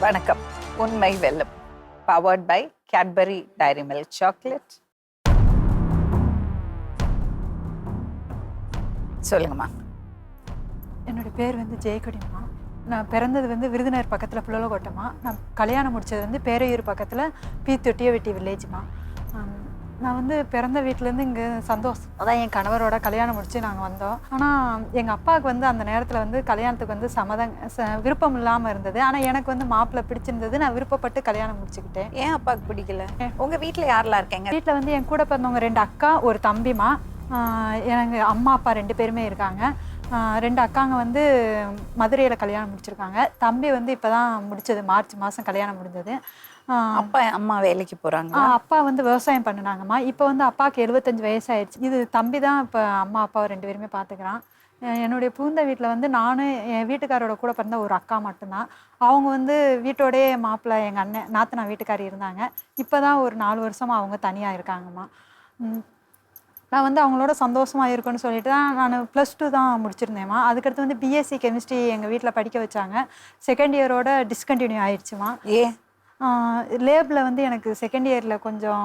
வணக்கம். உண்மை வெல்லும். Powered by Cadbury Dairy Milk chocolate. சொல்லுங்கம்மா. என்னோட பேர் வந்து ஜெயக்கொடிம்மா. நான் பிறந்தது வந்து விருதுநகர் பக்கத்தில் புள்ளலகோட்டம்மா. நான் கல்யாணம் முடித்தது வந்து பேரையூர் பக்கத்தில் தொட்டியவெட்டி வில்லேஜ்மா. நான் வந்து பிறந்த வீட்டிலேருந்து இங்கே சந்தோஷம் அதான் என் கணவரோட கல்யாணம் முடித்து நாங்கள் வந்தோம். ஆனால் எங்கள் அப்பாவுக்கு வந்து அந்த நேரத்தில் வந்து கல்யாணத்துக்கு வந்து விருப்பம் இல்லாமல் இருந்தது. ஆனால் எனக்கு வந்து மாப்பிள்ளை பிடிச்சிருந்தது. நான் விருப்பப்பட்டு கல்யாணம் முடிச்சுக்கிட்டேன். ஏன் அப்பாவுக்கு பிடிக்கல? உங்கள் வீட்டில் யாரெல்லாம் இருக்கீங்க? வீட்டில் வந்து என் கூட பிறந்தவங்க 2 அக்கா, ஒரு தம்பிமா. எனக்கு அம்மா அப்பா 2 பேருமே இருக்காங்க. 2 அக்காங்க வந்து மதுரையில் கல்யாணம் முடிச்சிருக்காங்க. தம்பி வந்து இப்போ தான் முடிச்சது, மார்ச் மாதம் கல்யாணம் முடிஞ்சது. அப்பா அம்மா வேலைக்கு போகிறாங்க. அப்பா வந்து விவசாயம் பண்ணினாங்கம்மா. இப்போ வந்து அப்பாவுக்கு 75 வயசாயிடுச்சு. இது தம்பி தான் இப்போ அம்மா அப்பாவை 2 பேருமே பார்த்துக்கிறான். என்னுடைய பூந்த வீட்டில் வந்து நானும் என் வீட்டுக்காரோட கூட பிறந்த ஒரு அக்கா மட்டும்தான். அவங்க வந்து வீட்டோடைய மாப்பிள்ளை எங்கள் அண்ணன் நாத்தனா வீட்டுக்காரி இருந்தாங்க. இப்போ தான் ஒரு 4 வருஷமாக அவங்க தனியாக இருக்காங்கம்மா. நான் வந்து அவங்களோட சந்தோஷமாக இருக்குன்னு சொல்லிட்டு தான் நான் +2 தான் முடிச்சிருந்தேம்மா. அதுக்கடுத்து வந்து பிஎஸ்சி கெமிஸ்ட்ரி எங்கள் வீட்டில் படிக்க வச்சாங்க. செகண்ட் இயரோட டிஸ்கண்டினியூ ஆயிடுச்சுமா. லேபில் வந்து எனக்கு செகண்ட் இயரில் கொஞ்சம்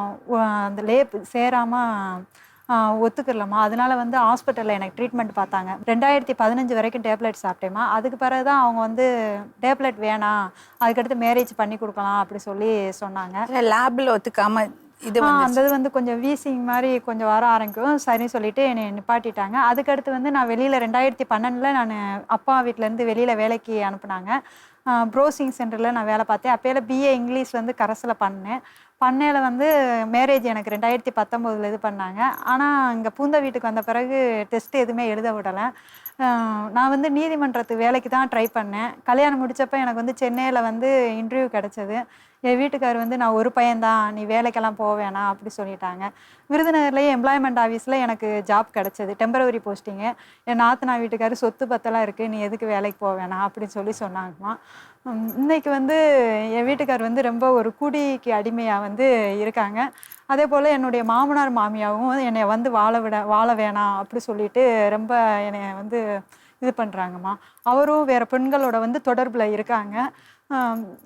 அந்த லேப் சேராமல் ஒத்துக்கலம்மா. அதனால வந்து ஹாஸ்பிட்டலில் எனக்கு ட்ரீட்மெண்ட் பார்த்தாங்க. 2015 வரைக்கும் டேப்லெட் சாப்பிட்டேம்மா. அதுக்கு பிறகு தான் அவங்க வந்து டேப்லெட் வேணாம், அதுக்கடுத்து மேரேஜ் பண்ணி கொடுக்கலாம் அப்படி சொல்லி சொன்னாங்க. லேபில் ஒத்துக்காம அந்த இது வந்து கொஞ்சம் வீசிங் மாதிரி கொஞ்சம் வர ஆரம்பிக்கும். சரின்னு சொல்லிட்டு என்னை நிப்பாட்டிட்டாங்க. அதுக்கடுத்து வந்து நான் வெளியில் 2012 நான் அப்பா வீட்டிலேருந்து வெளியில் வேலைக்கு அனுப்புனாங்க. ப்ரௌசிங் சென்டரில் நான் வேலை பார்த்தேன். அப்போயில் பிஏ இங்கிலீஷ் வந்து கரஸில் பண்ணையில் வந்து மேரேஜ் எனக்கு 2019 இது பண்ணாங்க. ஆனால் இங்கே பூந்த வீட்டுக்கு வந்த பிறகு டெஸ்ட் எதுவுமே எழுத விடலை. நான் வந்து நீதிமன்றத்துக்கு வேலைக்கு தான் ட்ரை பண்ணேன். கல்யாணம் முடித்தப்போ எனக்கு வந்து சென்னையில் வந்து இன்டர்வியூ கிடச்சிது. என் வீட்டுக்கார் வந்து நான் ஒரு பையன்தான், நீ வேலைக்கெல்லாம் போக வேணாம் அப்படி சொல்லிட்டாங்க. விருதுநகர்லேயே எம்ப்ளாய்மெண்ட் ஆஃபீஸில் எனக்கு ஜாப் கிடச்சிது, டெம்பரவரி போஸ்டிங்கு. என் நாத்தனா வீட்டுக்கார் சொத்து பத்தெல்லாம் இருக்குது, நீ எதுக்கு வேலைக்கு போக வேணாம் அப்படின்னு சொன்னாங்கம்மா. இன்றைக்கி வந்து என் வீட்டுக்கார் வந்து ரொம்ப ஒரு குடிக்கு அடிமையாக வந்து இருக்காங்க. அதே போல் என்னுடைய மாமனார் மாமியாவும் என்னை வந்து வாழ வேணாம் அப்படி சொல்லிட்டு ரொம்ப என்னை வந்து இது பண்ணுறாங்கம்மா. அவரும் வேறு பெண்களோட வந்து தொடர்பில் இருக்காங்க.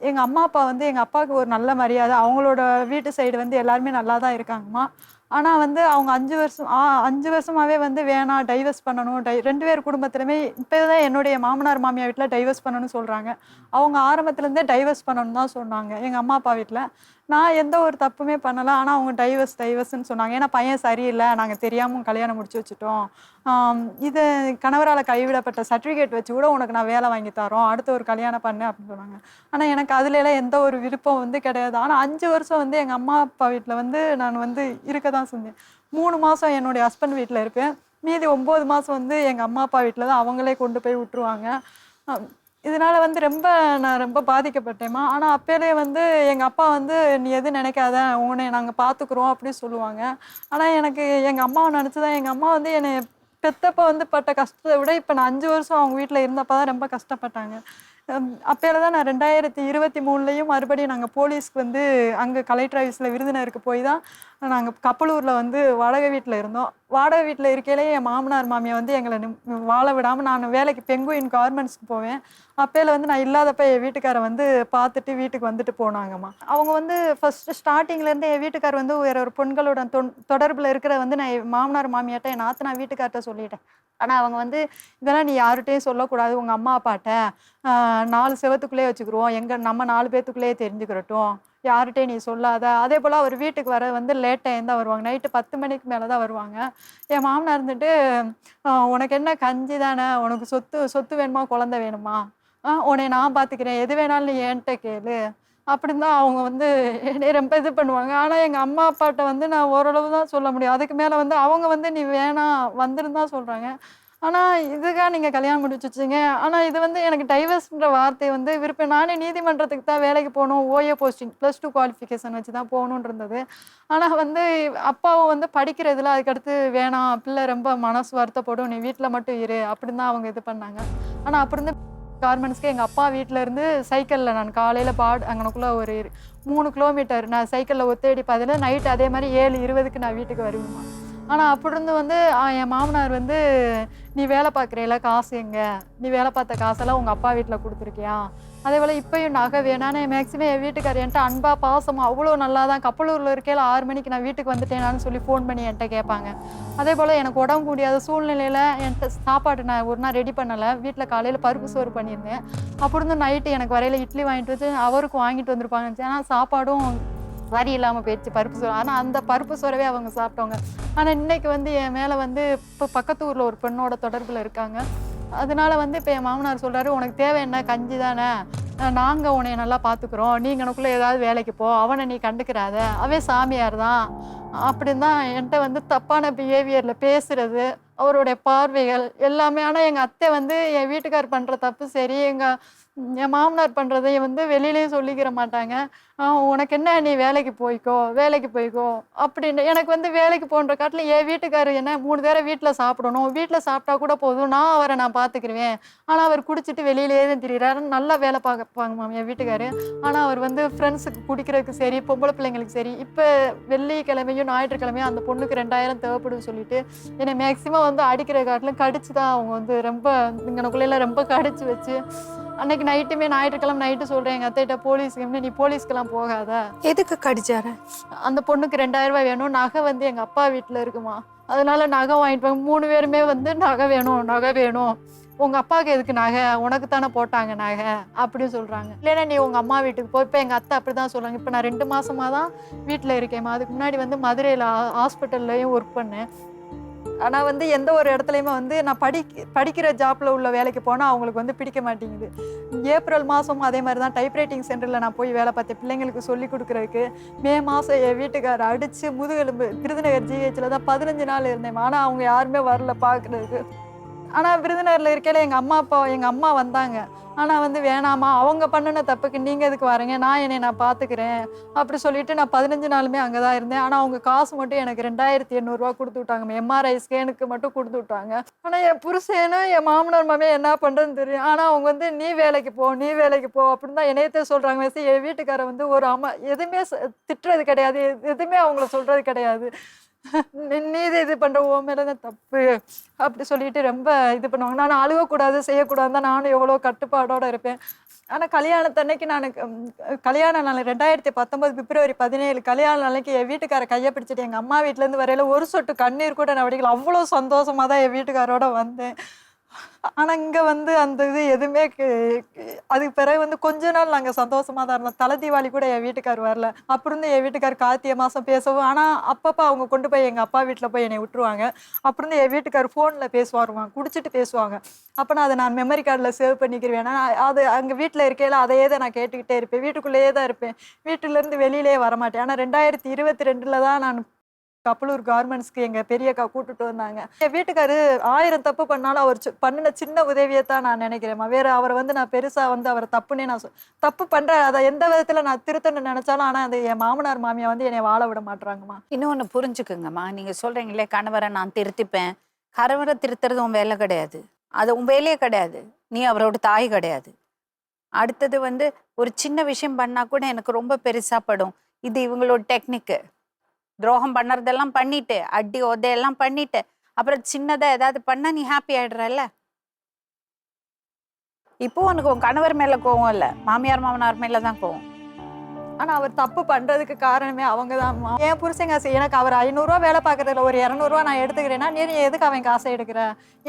எங்கள் அம்மா அப்பா வந்து எங்கள் அப்பாவுக்கு ஒரு நல்ல மரியாதை, அவங்களோட வீட்டு சைடு வந்து எல்லாருமே நல்லா தான் இருக்காங்கம்மா. ஆனால் வந்து அவங்க 5 வருஷமாகவே வந்து வேணாம், டைவர்ஸ் பண்ணணும், 2 பேர் குடும்பத்துலையுமே இப்போ தான் என்னுடைய மாமனார் மாமியார் வீட்டில் டைவர்ஸ் பண்ணணும்னு சொல்கிறாங்க. அவங்க ஆரம்பத்துலேருந்தே டைவர்ஸ் பண்ணணும்னு தான் சொன்னாங்க எங்கள் அம்மா அப்பா வீட்டில். நான் எந்த ஒரு தப்புமே பண்ணலை. ஆனால் அவங்க டைவர்ஸ்ன்னு சொன்னாங்க. ஏன்னா பையன் சரியில்லை, நாங்கள் தெரியாமல் கல்யாணம் முடிச்சு வச்சுட்டோம், இது கணவரால் கைவிடப்பட்ட சர்டிஃபிகேட் வச்சு கூட உனக்கு நான் வேலை வாங்கி தரோம், அடுத்த ஒரு கல்யாணம் பண்ணு அப்படின்னு சொன்னாங்க. ஆனால் எனக்கு அதுலலாம் எந்த ஒரு விருப்பம் வந்து கிடையாது. ஆனால் 5 வருஷம் வந்து எங்கள் அம்மா அப்பா வீட்டில் வந்து நான் வந்து இருக்க தான் செஞ்சேன். 3 மாதம் என்னுடைய ஹஸ்பண்ட் வீட்டில் இருப்பேன். மீதி 9 மாதம் வந்து எங்கள் அம்மா அப்பா வீட்டில் தான் அவங்களே கொண்டு போய் விட்டுருவாங்க. இதனால் வந்து நான் ரொம்ப பாதிக்கப்பட்டேம்மா. ஆனால் அப்போலே வந்து எங்கள் அப்பா வந்து நீ எதுவும் நினைக்காத, உன்னை நாங்கள் பார்த்துக்குறோம் அப்படின்னு சொல்லுவாங்க. ஆனால் எனக்கு எங்கள் அம்மாவை நினச்சி தான், எங்கள் அம்மா வந்து என்னை பெத்தப்போ வந்து பட்ட கஷ்டத்தை விட இப்போ நான் 5 வருஷம் அவங்க வீட்டில் இருந்தப்போ தான் ரொம்ப கஷ்டப்பட்டாங்க. அப்போல தான் நான் 2023 மறுபடியும் நாங்கள் போலீஸ்க்கு வந்து அங்கே கலெக்டர் ஆஃபீஸில் விருதுநகருக்கு போய் தான் நாங்கள் கப்பலூரில் வந்து வாடகை வீட்டில் இருந்தோம். வாடகை வீட்டில் இருக்கையிலே என் மாமனார் மாமியை வந்து எங்களை வாழ விடாமல் நான் வேலைக்கு பெங்குயின் கார்மெண்ட்ஸ்க்கு போவேன். அப்போல வந்து நான் இல்லாதப்ப என் வீட்டுக்காரை வந்து பார்த்துட்டு வீட்டுக்கு வந்துட்டு போனாங்கம்மா. அவங்க வந்து ஃபஸ்ட்டு ஸ்டார்டிங்லேருந்து என் வீட்டுக்கார் வந்து வேற ஒரு பெண்களோட தொடர்பில் இருக்கிற வந்து நான் என் மாமனார் மாமியார்ட்ட என் நாத்தனா வீட்டுக்கார்ட்ட சொல்லிட்டேன். ஆனால் அவங்க வந்து இதெல்லாம் நீ யார்கிட்டையும் சொல்லக்கூடாது, உங்கள் அம்மா அப்பாட்ட 4 செவத்துக்குள்ளேயே வச்சுக்கிருவோம், நம்ம 4 பேத்துக்குள்ளேயே தெரிஞ்சுக்கிறட்டும், யார்கிட்டையும் நீ சொல்லாத. அதே போல் அவர் வீட்டுக்கு வர வந்து லேட்டாக தான் வருவாங்க, நைட்டு 10 மணிக்கு மேலே தான் வருவாங்க. என் மாமனார் இருந்துட்டு உனக்கு என்ன கஞ்சி தானே, உனக்கு சொத்து வேணுமா, குழந்தை வேணுமா, உன்னை நான் பார்த்துக்கிறேன், எது வேணாலும் நீ என்கிட்ட கேளு அப்படின்னு தான் அவங்க வந்து என்னை ரொம்ப இது பண்ணுவாங்க. ஆனால் எங்கள் அம்மா அப்பாட்ட வந்து நான் ஓரளவு தான் சொல்ல முடியும். அதுக்கு மேலே வந்து அவங்க வந்து நீ வேணாம் வந்துருன்னு தான் சொல்கிறாங்க. ஆனால் இதுக்காக நீங்கள் கல்யாணம் முடிச்சு வச்சிங்க. ஆனால் இது வந்து எனக்கு டைவர்ஸ்ன்ற வார்த்தை வந்து விருப்பம். நானே நீதிமன்றத்துக்கு தான் வேலைக்கு போகணும், ஓஏ போஸ்டிங் +2 குவாலிஃபிகேஷன் வச்சு தான் போகணுன்னு இருந்தது. ஆனால் வந்து அப்பாவும் வந்து படிக்கிறதுல அதுக்கடுத்து வேணாம், பிள்ளை ரொம்ப மனசு வருத்தப்படும், நீ வீட்டில் மட்டும் இரு அப்படின்னு தான் அவங்க இது பண்ணாங்க. ஆனால் அப்படி இருந்து கார்மெண்ட்ஸ்க்கு எங்கள் அப்பா வீட்டிலேருந்து சைக்கிளில் நான் காலையில் அங்கனக்குள்ளே ஒரு 3 கிலோமீட்டர் நான் சைக்கிளில் ஒத்தேடி பார்த்ததில் நைட்டு அதே மாதிரி 7:20க்கு நான் வீட்டுக்கு வருவேம்மா. ஆனால் அப்படி இருந்து வந்து என் மாமனார் வந்து நீ வேலை பார்க்குறீல, காசு எங்கே, நீ வேலை பார்த்த காசெல்லாம் உங்கள் அப்பா வீட்டில் கொடுத்துருக்கியா, அதே போல் இப்பயும் நகை வேணும். ஆனால் மேக்ஸிமம் என் வீட்டுக்காரர் என்கிட்ட அன்பா பாசமாக அவ்வளோ நல்லா தான் கப்பலூரில் இருக்கையில் 6 மணிக்கு நான் வீட்டுக்கு வந்துட்டேனான்னு சொல்லி ஃபோன் பண்ணி என்கிட்ட கேட்பாங்க. அதே போல் எனக்கு உடம்பு முடியாத சூழ்நிலையில் என்கிட்ட சாப்பாடு நான் ஒரு நாள் ரெடி பண்ணலை. வீட்டில் காலையில் பருப்பு சோறு பண்ணியிருந்தேன். அப்படி இருந்து நைட்டு எனக்கு வரையில் இட்லி வாங்கிட்டு வச்சு அவருக்கும் வாங்கிட்டு வந்திருப்பாங்க. ஆனால் சாப்பாடும் வரி இல்லாமல் போயிடுச்சு பருப்பு சோறு. ஆனால் அந்த பருப்பு சோறவே அவங்க சாப்பிட்டவங்க. ஆனால் இன்னைக்கு வந்து என் மேலே வந்து இப்போ பக்கத்து ஊரில் ஒரு பெண்ணோட தொடர்பில் இருக்காங்க. அதனால வந்து இப்போ என் மாமனார் சொல்கிறாரு, உனக்கு தேவை என்ன கஞ்சி தானே, நாங்கள் உன்னைய நல்லா பார்த்துக்குறோம், நீ எனக்குள்ளே ஏதாவது வேலைக்கு போ, அவனை நீ கண்டுக்கிறாத, அவன் சாமியார் தான் அப்படின்னு தான் என்கிட்ட வந்து தப்பான பிஹேவியரில் பேசுறது, அவருடைய பார்வைகள் எல்லாமே. ஆனால் எங்கள் அத்தை வந்து என் வீட்டுக்கார் பண்ணுற தப்பு சரி, என் மாமனார் பண்ணுறதை வந்து வெளியிலையும் சொல்லிக்கிற மாட்டாங்க. உனக்கு என்ன, நீ வேலைக்கு போய்க்கோ வேலைக்கு போய்க்கோ அப்படின்னு. எனக்கு வந்து வேலைக்கு போன்ற காட்டில் என் வீட்டுக்காரர் என்ன 3 தடவை வீட்டில் சாப்பிடணும், வீட்டில் சாப்பிட்டா கூட போதும், நான் பார்த்துக்கிருவேன். ஆனால் அவர் குடிச்சிட்டு வெளியிலேயே தான் திரியிறாரு. நல்லா வேலை பார்ப்பாங்க மேம் என் வீட்டுக்காரு. ஆனால் அவர் வந்து ஃப்ரெண்ட்ஸுக்கு குடிக்கிறதுக்கு சரி, பொம்பளை பிள்ளைங்களுக்கு சரி, இப்போ வெள்ளிக்கிழமையும் ஞாயிற்றுக்கிழமையும் அந்த பொண்ணுக்கு 2000 தேவைப்படுன்னு சொல்லிட்டு என்னை மேக்ஸிமம் வந்து அடிக்கிற காட்டிலும் கடிச்சு தான் அவங்க வந்து ரொம்ப இங்கனக்குள்ளெல்லாம் ரொம்ப கடிச்சு வச்சு. அன்னைக்கு நைட்டுமே ஞாயிற்றுக்கிழமை நைட்டு சொல்கிறேன் எங்கள் அத்தைகிட்ட, போலீஸ்க்கு நீ போலீஸ்க்கெல்லாம் போகாத. எதுக்கு கடிச்சாரு? அந்த பொண்ணுக்கு 2000 ரூபாய் வேணும், நகை வந்து எங்கள் அப்பா வீட்டில் இருக்குமா, அதனால நகை வாங்கிட்டு வாங்க. 3 பேருமே வந்து நகை வேணும், உங்கள் அப்பாவுக்கு எதுக்கு நகை, உனக்கு தானே போட்டாங்க நகை அப்படின்னு சொல்கிறாங்க. இல்லைன்னா நீ உங்கள் அம்மா வீட்டுக்கு போ. இப்போ எங்கள் அத்தை அப்படி தான் சொல்கிறாங்க. இப்போ நான் 2 மாதமாக தான் வீட்டில் இருக்கேம்மா. அதுக்கு முன்னாடி வந்து மதுரையில் ஹாஸ்பிட்டல்லையும் ஒர்க் பண்ணேன். ஆனால் வந்து எந்த ஒரு இடத்துலையுமே வந்து நான் படிக்கிற ஜாப்பில் உள்ள வேலைக்கு போனால் அவங்களுக்கு வந்து பிடிக்க மாட்டேங்குது. ஏப்ரல் மாதமும் அதே மாதிரி தான் டைப்ரைட்டிங் சென்டரில் நான் போய் வேலை பார்த்தேன் பிள்ளைங்களுக்கு சொல்லி கொடுக்குறதுக்கு. மே மாதம் என் வீட்டுக்காரர் அடித்து முதுகெலும்பு விருதுநகர் ஜிஹெச்சில் தான் 15 நாள் இருந்தேன். ஆனால் அவங்க யாருமே வரல பார்க்குறதுக்கு. ஆனால் விருதுநகரில் இருக்கையில் எங்கள் அம்மா வந்தாங்க. ஆனால் வந்து வேணாமா, அவங்க பண்ணின தப்புக்கு நீங்கள் எதுக்கு வரீங்க, நான் பார்த்துக்கிறேன் அப்படி சொல்லிட்டு நான் 15 நாளுமே அங்கே தான் இருந்தேன். ஆனால் அவங்க காசு மட்டும் எனக்கு 2800 ரூபா கொடுத்து விட்டாங்க. எம்ஆர்ஐ ஸ்கேனுக்கு மட்டும் கொடுத்து விட்டாங்க. ஆனால் என் புருஷனும் என் மாமனார் மாமே என்ன பண்ணுறதுன்னு தெரியும். ஆனால் அவங்க வந்து நீ வேலைக்கு போ அப்படின்னு தான் என்னையத்தே சொல்கிறாங்க. என் வீட்டுக்காரர் வந்து ஒரு எதுவுமே திட்டுறது கிடையாது, எதுவுமே அவங்கள சொல்கிறது கிடையாது. நீ இது பண்ணுற ஓ மேலே தான் தப்பு அப்படி சொல்லிட்டு ரொம்ப இது பண்ணுவாங்க. நான் அழுகக்கூடாது செய்யக்கூடாது தான் நானும் எவ்வளோ கட்டுப்பாடோடு இருப்பேன். ஆனால் கல்யாணத்தன்னைக்கு கல்யாண நாள் 2019 பிப்ரவரி 17 கல்யாண நாளைக்கு என் வீட்டுக்காரை கையை பிடிச்சிட்டு எங்கள் அம்மா வீட்டிலேருந்து வரையில ஒரு சொட்டு கண்ணீர் கூட நான் வடிக்கல. அவ்வளோ சந்தோஷமாக தான் என் வீட்டுக்காரோட வந்தேன். ஆனால் இங்கே வந்து அந்த இது எதுவுமே அதுக்கு பிறகு வந்து கொஞ்ச நாள் நாங்கள் சந்தோஷமாக தான் இருந்தோம். தலை தீபாவளி கூட என் வீட்டுக்கார் வரல. அப்படி இருந்து என் வீட்டுக்கார் கார்த்திகை மாதம் பேசவும். ஆனால் அப்பப்போ அவங்க கொண்டு போய் எங்கள் அப்பா வீட்டில் போய் என்னை விட்டுருவாங்க. அப்படி இருந்து என் வீட்டுக்கார் ஃபோனில் பேசுவாருவாங்க, குடிச்சிட்டு பேசுவாங்க. அப்போ அதை நான் மெமரி கார்டில் சேவ் பண்ணிக்கிறேன். ஏன்னா அது அங்கே வீட்டில் இருக்கையில் அதையே தான் நான் கேட்டுக்கிட்டே இருப்பேன். வீட்டுக்குள்ளேயே தான் இருப்பேன், வீட்டிலேருந்து வெளியிலே வரமாட்டேன். ஆனால் 2022 தான் நான் கப்பலூர் கார்மெண்ட்ஸ்க்கு எங்கள் பெரியக்கா கூட்டுட்டு வந்தாங்க. என் வீட்டுக்காரு 1000 தப்பு பண்ணாலும் அவர் பண்ணின சின்ன உதவியை தான் நான் நினைக்கிறேம்மா. வேறு அவரை வந்து நான் பெருசாக வந்து அவரை தப்புன்னே தப்பு பண்ணுறேன். அதை எந்த விதத்தில் நான் திருத்தணும்னு நினச்சாலும் ஆனால் அது என் மாமனார் மாமியா வந்து என்னை வாழ விட மாட்டுறாங்கம்மா. இன்னொன்று புரிஞ்சுக்குங்கம்மா, நீங்கள் சொல்கிறீங்களே கணவரை நான் திருத்திப்பேன். கணவரை திருத்துறது உன் வேலை கிடையாது, அது உன் வேலையே கிடையாது, நீ அவரோட தாய் கிடையாது. அடுத்தது வந்து ஒரு சின்ன விஷயம் பண்ணால் கூட எனக்கு ரொம்ப பெருசாக படும். இது இவங்களோட டெக்னிக்கு. துரோகம் பண்ணுறதெல்லாம் பண்ணிட்டு, அடி உதையெல்லாம் பண்ணிட்டு, அப்புறம் சின்னதாக ஏதாவது பண்ணால் நீ ஹாப்பி ஆகிடுறல்ல. இப்போ உனக்கு உன் கணவர் மேலே கோவம் இல்லை, மாமியார் மாமனார் மேலே தான் கோவம். ஆனால் அவர் தப்பு பண்ணுறதுக்கு காரணமே அவங்க தான்மா. என் புருஷங்க எனக்கு அவர் 500 ரூபா வேலை பார்க்குறதுல ஒரு 200 ரூபா நான் எடுத்துக்கிறேன்னா நீ எதுக்கு அவன் காசை எடுக்கிற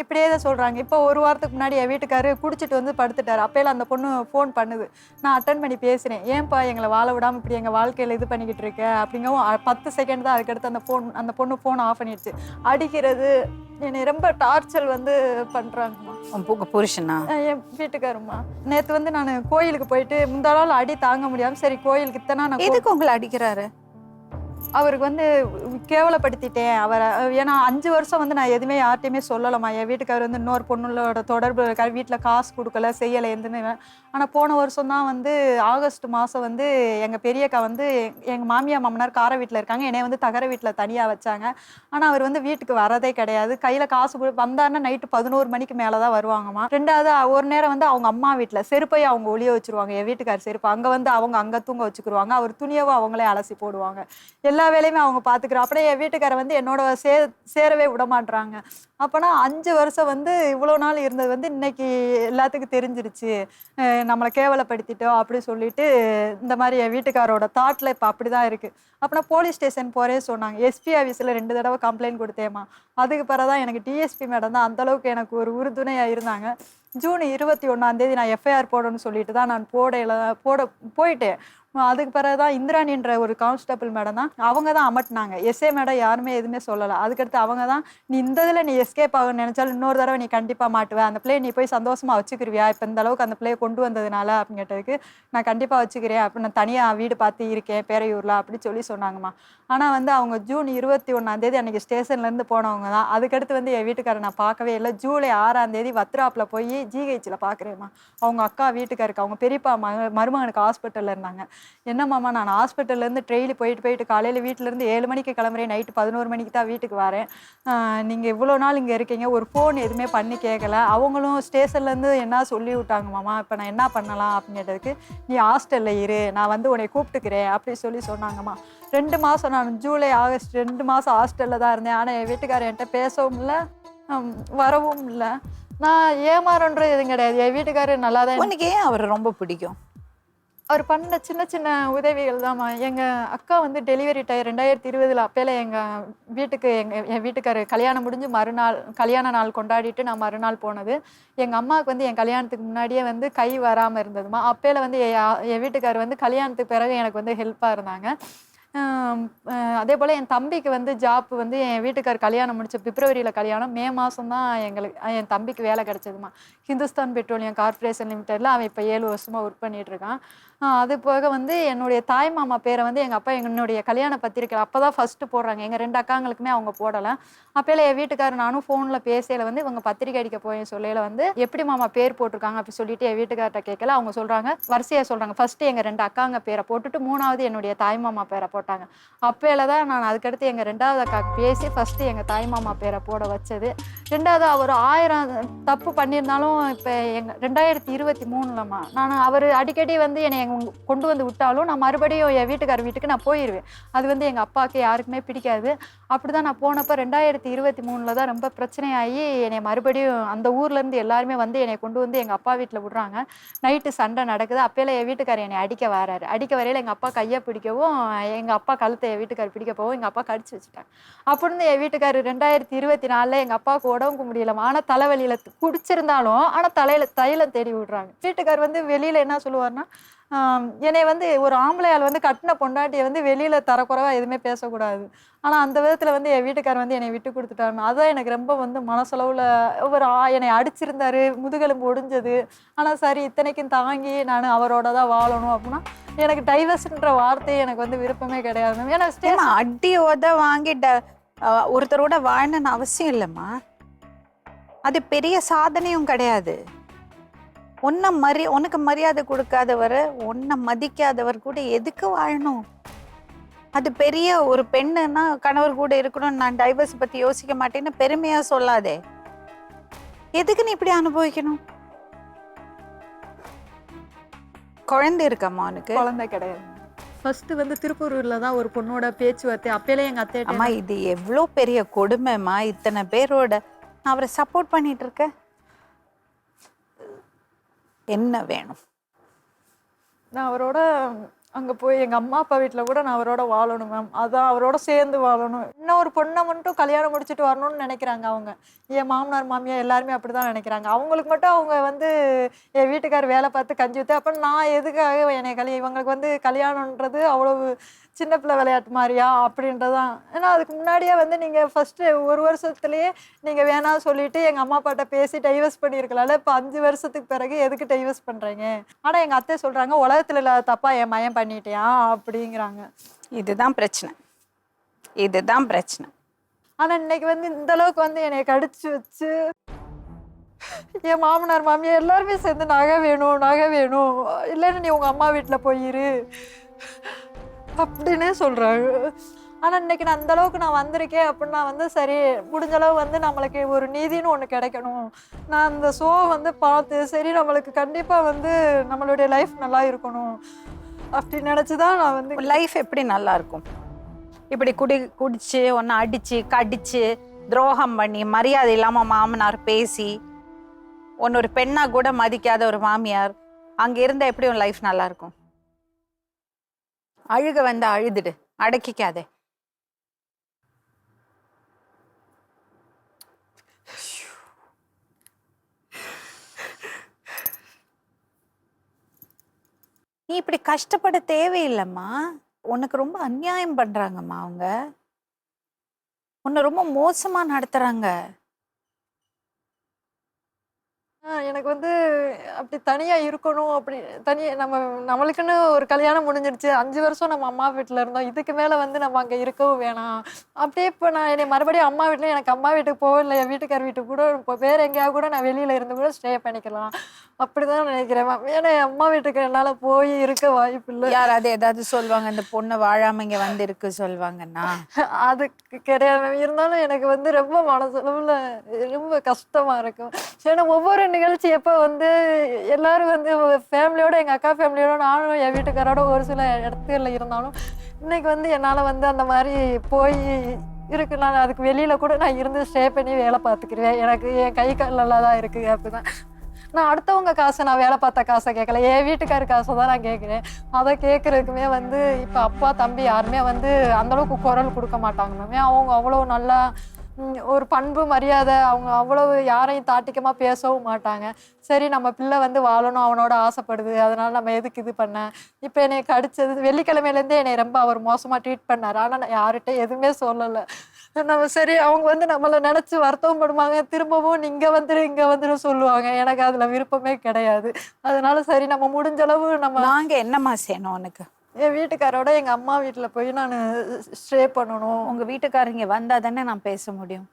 இப்படியே தான் சொல்கிறாங்க. இப்போ ஒரு வாரத்துக்கு முன்னாடி என் வீட்டுக்காரு குடிச்சிட்டு வந்து படுத்துட்டார். அப்போல அந்த பொண்ணு ஃபோன் பண்ணுது. நான் அட்டன் பண்ணி பேசுகிறேன், ஏன்ப்பா எங்களை வாழ விடாமல் இப்படி எங்கள் வாழ்க்கையில் இது பண்ணிக்கிட்டு இருக்க அப்படிங்கவும் 10 செகண்ட் தான். அதுக்கடுத்து அந்த பொண்ணு ஃபோன் ஆஃப் பண்ணிடுச்சு. அடிக்கிறது, என்னை ரொம்ப டார்ச்சர் வந்து பண்ணுறாங்கம்மா. புருஷனா? என் வீட்டுக்காருமா. நேற்று வந்து நான் கோயிலுக்கு போயிட்டு முந்தாளால் அடி தாங்க முடியாமல் சரி கோயிலுக்கு இத்தனை நான் எதுக்கு உங்களை அடிக்கிறாரு? அவருக்கு வந்து கேவலப்படுத்திட்டேன் அவரை. ஏன்னா 5 வருஷம் வந்து நான் எதுவுமே யார்ட்டையுமே சொல்லலாமா. என் வீட்டுக்காரர் வந்து இன்னொரு பொண்ணோட தொடர்பு இருக்கார், வீட்டில் காசு கொடுக்கல செய்யலை எதுவுமே. ஆனால் போன வருஷம் தான் வந்து ஆகஸ்ட் மாதம் வந்து எங்கள் பெரியக்கா வந்து எங்கள் மாமியார் மாமனார் கார வீட்டில் இருக்காங்க, என்னை வந்து தகர வீட்டில் தனியாக வச்சாங்க. ஆனால் அவர் வந்து வீட்டுக்கு வரதே கிடையாது. கையில் காசு வந்தாருன்னா நைட்டு 11 மணிக்கு மேலே தான் வருவாங்கம்மா. 2வது ஒரு நேரம் வந்து அவங்க அம்மா வீட்டில் செருப்பையும் அவங்க ஒளிய வச்சுருவாங்க. என் வீட்டுக்கார் செருப்பு அங்கே வந்து அவங்க அங்கே தூங்க வச்சுக்கிடுவாங்க. அவர் துணியவும் அவங்களே அலசி போடுவாங்க. எல்லா வேலையுமே அவங்க பார்த்துக்கிறோம். அப்படியே என் வீட்டுக்காரர் வந்து என்னோட சேரவே விட மாட்றாங்க. அப்போனா 5 வருஷம் வந்து இவ்வளோ நாள் இருந்தது வந்து இன்னைக்கு எல்லாத்துக்கும் தெரிஞ்சிருச்சு. நம்மளை கேவலப்படுத்திட்டோம் அப்படி சொல்லிட்டு இந்த மாதிரி என் வீட்டுக்காரோட தாட்டில் இப்போ அப்படி தான் இருக்குது. அப்போனா போலீஸ் ஸ்டேஷன் போகிறேன்னு சொன்னாங்க. எஸ்பி ஆஃபீஸில் 2 தடவை கம்ப்ளைண்ட் கொடுத்தேம்மா. அதுக்கு பிறகு தான் எனக்கு டிஎஸ்பி மேடம் தான் அந்தளவுக்கு எனக்கு ஒரு உறுதுணையாக இருந்தாங்க. ஜூன் 21 நான் எஃப்ஐஆர் போடணும்னு சொல்லிட்டு தான் நான் போயிட்டேன். அதுக்கு பிறகு தான் இந்திராணின்ற ஒரு கான்ஸ்டபிள் மேடம் தான் அவங்க தான் அமட்டினாங்க. எஸ்ஏ மேடம் யாருமே எதுவுமே சொல்லலை. அதுக்கடுத்து அவங்க தான் நீ இந்த இதில் நீ எஸ்கேப் ஆகணும்னு நினச்சாலும் இன்னொரு தடவை நீ கண்டிப்பாக மாட்டுவேன், அந்த பிள்ளையை நீ போய் சந்தோஷமாக வச்சுக்கிருவியா இப்போ இந்த அளவுக்கு அந்த பிள்ளையை கொண்டு வந்ததுனால அப்படின்னு கேட்டதுக்கு நான் கண்டிப்பாக வச்சுக்கிறேன், அப்படி நான் தனியாக வீடு பார்த்து இருக்கேன் பேரையூரில் அப்படி சொல்லி சொன்னாங்கம்மா. ஆனால் வந்து அவங்க ஜூன் 21 அன்றைக்கி ஸ்டேஷன்லேருந்து போனவங்க தான். அதுக்கடுத்து வந்து என் வீட்டுக்காரரை நான் பார்க்கவே இல்லை. ஜூலை 6 வத்ராப்பில் போய் ஜிஹெச்சில் பார்க்குறேம்மா. அவங்க அக்கா வீட்டுக்காருக்கு அவங்க பெரியப்பா மருமகனுக்கு ஹாஸ்பிட்டலில் இருந்தாங்க. என்னம்மாம்மா நான் ஹாஸ்பிட்டல்லேருந்து ட்ரெயிலி போயிட்டு காலையில் வீட்டிலேருந்து 7 மணிக்கு கிளம்புறேன், நைட்டு 11 மணிக்கு தான் வீட்டுக்கு வரேன். நீங்கள் இவ்வளோ நாள் இங்கே இருக்கீங்க, ஒரு ஃபோன் எதுவுமே பண்ணி கேட்கல. அவங்களும் ஸ்டேஷன்லேருந்து என்ன சொல்லி விட்டாங்கம்மாம்மா, இப்போ நான் என்ன பண்ணலாம் அப்படின்னு கேட்டதுக்கு நீ ஹாஸ்டலில் இரு, நான் வந்து உன்னை கூப்பிட்டுக்கிறேன் அப்படி சொன்னாங்கம்மா. 2 மாதம் நான் ஜூலை ஆகஸ்ட் 2 மாதம் ஹாஸ்டலில் தான் இருந்தேன். ஆனால் என் வீட்டுக்காரர் என்கிட்ட பேசவும் இல்லை வரவும் இல்லை. நான் ஏமாறன்றது எதுவும் கிடையாது. என் வீட்டுக்காரர் நல்லா தான். உனக்கு ஏன் அவர் ரொம்ப பிடிக்கும்? அவர் பண்ண சின்ன சின்ன உதவிகள் தான்மா. எங்கள் அக்கா வந்து டெலிவரி டைம் 2020 அப்போல எங்கள் வீட்டுக்கு என் வீட்டுக்காரர் கல்யாணம் முடிஞ்சு மறுநாள் கல்யாண நாள் கொண்டாடிட்டு நான் மறுநாள் போனது. எங்கள் அம்மாவுக்கு வந்து என் கல்யாணத்துக்கு முன்னாடியே வந்து கை வராமல் இருந்ததுமா. அப்போல வந்து என் வீட்டுக்காரர் வந்து கல்யாணத்துக்கு பிறகு எனக்கு வந்து ஹெல்ப்பாக இருந்தாங்க. அதே போல் என் தம்பிக்கு வந்து ஜாப் வந்து என் வீட்டுக்கார் கல்யாணம் முடிச்ச பிப்ரவரியில் கல்யாணம், மே மாதம் தான் என் தம்பிக்கு வேலை கிடச்சதுமா. ஹிந்துஸ்தான் பெட்ரோலியம் கார்பரேஷன் லிமிட்டடில் அவன் இப்போ 7 வருஷமாக ஒர்க் பண்ணிகிட்ருக்கான். அது போக வந்து என்னுடைய தாய் மாமா பேரை வந்து எங்கள் அப்பா என்னுடைய கல்யாண பத்திரிக்கை அப்போ தான் ஃபஸ்ட்டு போடுறாங்க. எங்கள் 2 அக்காங்களுக்குமே அவங்க போடலை. அப்போல என் வீட்டுக்காரர் நானும் ஃபோனில் பேசையில் வந்து இவங்க பத்திரிக்கை அடிக்க போய் சொல்லையில் வந்து எப்படி மாமா பேர் போட்டிருக்காங்க அப்படி சொல்லிட்டு என் வீட்டுக்கார்ட்ட கேட்கல. அவங்க சொல்கிறாங்க வரிசையாக சொல்கிறாங்க, ஃபஸ்ட்டு எங்கள் 2 அக்காங்க பேரை போட்டுட்டு 3வது என்னுடைய தாய் மாமா பேரை போட்டாங்க. அப்போல தான் நான் அதுக்கடுத்து எங்கள் 2வது அக்காவுக்கு பேசி ஃபஸ்ட்டு எங்கள் தாய் மாமா பேரை போட வச்சது. 2வது அவர் 1000 தப்பு பண்ணியிருந்தாலும் இப்போ எங்கள் 2023லம்மா நான் அவர் அடிக்கடி வந்து என்னை கொண்டு வந்து விட்டாலும் நான் மறுபடியும் என் வீட்டுக்கார வீட்டுக்கு நான் போயிடுவேன். அது வந்து எங்கள் அப்பாவுக்கு யாருக்குமே பிடிக்காது. அப்படி தான் நான் போனப்போ 2023 தான் ரொம்ப பிரச்சனையாகி என்னை மறுபடியும் அந்த ஊர்லேருந்து எல்லாருமே வந்து என்னை கொண்டு வந்து எங்கள் அப்பா வீட்டில் விடுறாங்க. நைட்டு சண்டை நடக்குது. அப்போல என் வீட்டுக்காரர் என்னை அடிக்க வராரு. அடிக்க வரையில் எங்கள் அப்பா கையை பிடிக்கவும் எங்கள் அப்பா கழுத்தை என் வீட்டுக்காரர் பிடிக்க போகவும் எங்கள் அப்பா கடிச்சு வச்சுட்டாங்க. அப்படின்னு என் வீட்டுக்காரர் 2024 எங்கள் அப்பாவுக்கு உடம்புக்கு முடியல. ஆனால் தலைவலியில் குடிச்சிருந்தாலும் ஆனால் தைலம் தேடி விடுறாங்க. வீட்டுக்காரர் வந்து வெளியில் என்ன சொல்லுவார்னா, என்னை வந்து ஒரு ஆம்பளையால் வந்து கட்டின பொண்டாட்டியை வந்து வெளியில் தரக்குறைவாக எதுவுமே பேசக்கூடாது. ஆனால் அந்த விதத்தில் வந்து என் வீட்டுக்காரர் வந்து என்னை விட்டு கொடுத்துட்டாங்க. அதுதான் எனக்கு ரொம்ப வந்து மனசளவில் என்னை அடிச்சிருந்தாரு, முதுகெலும்பு ஒடிஞ்சது. ஆனால் சரி இத்தனைக்கும் தாங்கி நான் அவரோட தான் வாழணும் அப்படின்னா எனக்கு டைவர்ஸ்ன்ற வார்த்தையே எனக்கு வந்து விருப்பமே கிடையாது. ஏன்னா அடியோட வாங்கி ஒருத்தரோட வாழணும்னு அவசியம் இல்லைம்மா. அது பெரிய சாதனையும் கிடையாது. உனக்கு மரியாதை கொடுக்காதவர், உன்னை மதிக்காதவர் கூட எதுக்கு வாழணும்? அது பெரிய ஒரு பெண்ணுன்னா கணவர் கூட இருக்கணும், நான் டைவர்ஸ் பத்தி யோசிக்க மாட்டேன்னு பெருமையா சொல்லாதே. எதுக்கு நீ இப்படி அனுபவிக்கணும்? குழந்தை இருக்காம்மா உனக்கு? குழந்தை கிடையாது. ஃபர்ஸ்ட் வந்து திருப்பூர்ல தான் ஒரு பொண்ணோட பேச்சுவார்த்தை. அப்பேலே எங்க அத்தை அம்மா இது எவ்வளோ பெரிய கொடுமைம்மா. இத்தனை பேரோட நான் அவரை சப்போர்ட் பண்ணிட்டு இருக்கேன். என்ன வேணும்? நான் அவரோட அங்கே போய் எங்கள் அம்மா அப்பா வீட்டில் கூட நான் அவரோட வாழணும் மேம். அதான் அவரோட சேர்ந்து வாழணும். இன்னொரு பொண்ணை மட்டும் கல்யாணம் முடிச்சுட்டு வரணும்னு நினைக்கிறாங்க அவங்க. என் மாமனார் மாமியார் எல்லாருமே அப்படி தான் நினைக்கிறாங்க. அவங்களுக்கு மட்டும் அவங்க வந்து என் வீட்டுக்கார் வேலை பார்த்து கஞ்சி ஊற்று. அப்போ நான் எதுக்காக என்னை இவங்களுக்கு வந்து கல்யாணன்றது அவ்வளவு சின்ன பிள்ளை விளையாட்டு மாதிரியா அப்படின்றதான். ஏன்னா அதுக்கு முன்னாடியே வந்து நீங்கள் ஃபஸ்ட்டு 1 வருஷத்துலேயே நீங்கள் வேணாம் சொல்லிவிட்டு எங்கள் அம்மா அப்பாட்ட பேசி டைவர்ஸ் பண்ணியிருக்கலாம்ல. இப்போ 5 வருஷத்துக்கு பிறகு எதுக்கு டைவர்ஸ் பண்ணுறீங்க? ஆனால் எங்கள் அத்தை சொல்கிறாங்க உலகத்தில் இல்லாத தப்பா என் மயம் பண்ணிட்டியா அப்படிங்கிறாங்க. இதுதான் பிரச்சனை. ஆனால் இன்னைக்கு வந்து இந்த அளவுக்கு வந்து என்னை கடிச்சு வச்சு என் மாமனார் மாமியார் எல்லாருமே சேர்ந்து நகை வேணும் இல்லைன்னு நீ உங்கள் அம்மா வீட்டில் போயிரு அப்படின்னே சொல்கிறாங்க. ஆனால் இன்னைக்கு நான் அந்தளவுக்கு நான் வந்திருக்கேன் அப்படின்னா வந்து சரி முடிஞ்சளவு வந்து நம்மளுக்கு ஒரு நீதின்னு ஒன்று கிடைக்கணும். நான் அந்த ஷோ வந்து பார்த்து சரி நம்மளுக்கு கண்டிப்பாக வந்து நம்மளுடைய லைஃப் நல்லா இருக்கணும் அப்படி நினச்சி தான் நான் வந்து. லைஃப் எப்படி நல்லா இருக்கும்? இப்படி குடிச்சு உன்னை அடிச்சு கடிச்சு துரோகம் பண்ணி மரியாதை இல்லாம மாமனார் பேசி உன்னை ஒரு பெண்ணா கூட மதிக்காத ஒரு மாமியார் அங்க இருந்தா எப்படி உன் லைஃப் நல்லா இருக்கும்? அழுக வந்தா அழுதுடு, அடக்கிக்காதே. நீ இப்படி கஷ்டப்பட தேவையில்லைம்மா. உனக்கு ரொம்ப அநியாயம் பண்றாங்கம்மா. அவங்க உன்னை ரொம்ப மோசமா நடத்துறாங்க. எனக்கு வந்து அப்படி தனியா இருக்கணும், அப்படி நம்மளுக்குன்னு ஒரு கல்யாணம் முடிஞ்சிடுச்சு. 5 வருஷம் நம்ம அம்மா வீட்ல இருந்தோம். இதுக்கு மேல வந்து நம்ம அங்க இருக்கவும் வேணாம். அப்படியே இப்போ நான் என்னை மறுபடியும் அம்மா வீட்ல, எனக்கு அம்மா வீட்டுக்கு போக இல்லை, என் வீட்டுக்கார் வீட்டுக்கு கூட இப்போ வேற எங்கேயாவது கூட நான் வெளியில இருந்து கூட ஸ்டே பண்ணிக்கலாம் அப்படிதான் நினைக்கிறேன் மேம். ஏன்னா என் அம்மா வீட்டுக்கு என்னால போய் இருக்க வாய்ப்பு இல்லை. யாராவது ஏதாவது சொல்லுவாங்க இந்த பொண்ணு வாழாம இங்க வந்து இருக்கு சொல்லுவாங்கன்னா? அதுக்கு கிடையாது மேம். இருந்தாலும் எனக்கு வந்து ரொம்ப மனசளவுல ரொம்ப கஷ்டமா இருக்கும். ஏன்னா ஒவ்வொரு நிகழ்ச்சி எப்போ வந்து எல்லாரும் வந்து ஃபேமிலியோட, எங்கள் அக்கா ஃபேமிலியோட, நானும் என் வீட்டுக்காரோட ஒரு சில இடத்துல இருந்தாலும் இன்னைக்கு வந்து என்னால் வந்து அந்த மாதிரி போய் இருக்கு. நான் அதுக்கு வெளியில் கூட நான் இருந்து ஸ்டே பண்ணி வேலை பார்த்துக்கிறேன். எனக்கு என் கை கால் நல்லா தான் இருக்குது. அப்படிதான் நான் அடுத்தவங்க காசை, நான் வேலை பார்த்த காசை கேட்கல, என் வீட்டுக்கார காசை தான் நான் கேட்குறேன். அதை கேட்குறதுக்குமே வந்து இப்போ அப்பா தம்பி யாருமே வந்து அந்தளவுக்கு குரல் கொடுக்க மாட்டாங்க மேம். அவங்க அவ்வளோ நல்லா ஒரு பண்பு மரியாதை, அவங்க அவ்வளவு யாரையும் தாட்டிக்கமாக பேசவும் மாட்டாங்க. சரி நம்ம பிள்ளை வந்து வாழணும், அவனோட ஆசைப்படுது, அதனால நம்ம எதுக்கு இது பண்ண. இப்போ என்னை கடிச்சது வெள்ளிக்கிழமையிலேருந்தே என்னை ரொம்ப அவர் மோசமாக ட்ரீட் பண்ணார். ஆனால் நான் யார்கிட்ட எதுவுமே சொல்லலை. நம்ம சரி அவங்க வந்து நம்மளை நினச்சி வருத்தம் படுவாங்க, திரும்பவும் இங்கே வந்துட்டு சொல்லுவாங்க. எனக்கு அதில் விருப்பமே கிடையாது. அதனால சரி நம்ம முடிஞ்ச அளவு நாங்கள் என்னம்மா செய்யணும் உனக்கு? என் வீட்டுக்காரோட எங்கள் அம்மா வீட்டில் போய் நான் ஸ்டே பண்ணணும். உங்கள் வீட்டுக்காரங்க வந்தால் தானே நான் பேச முடியும்.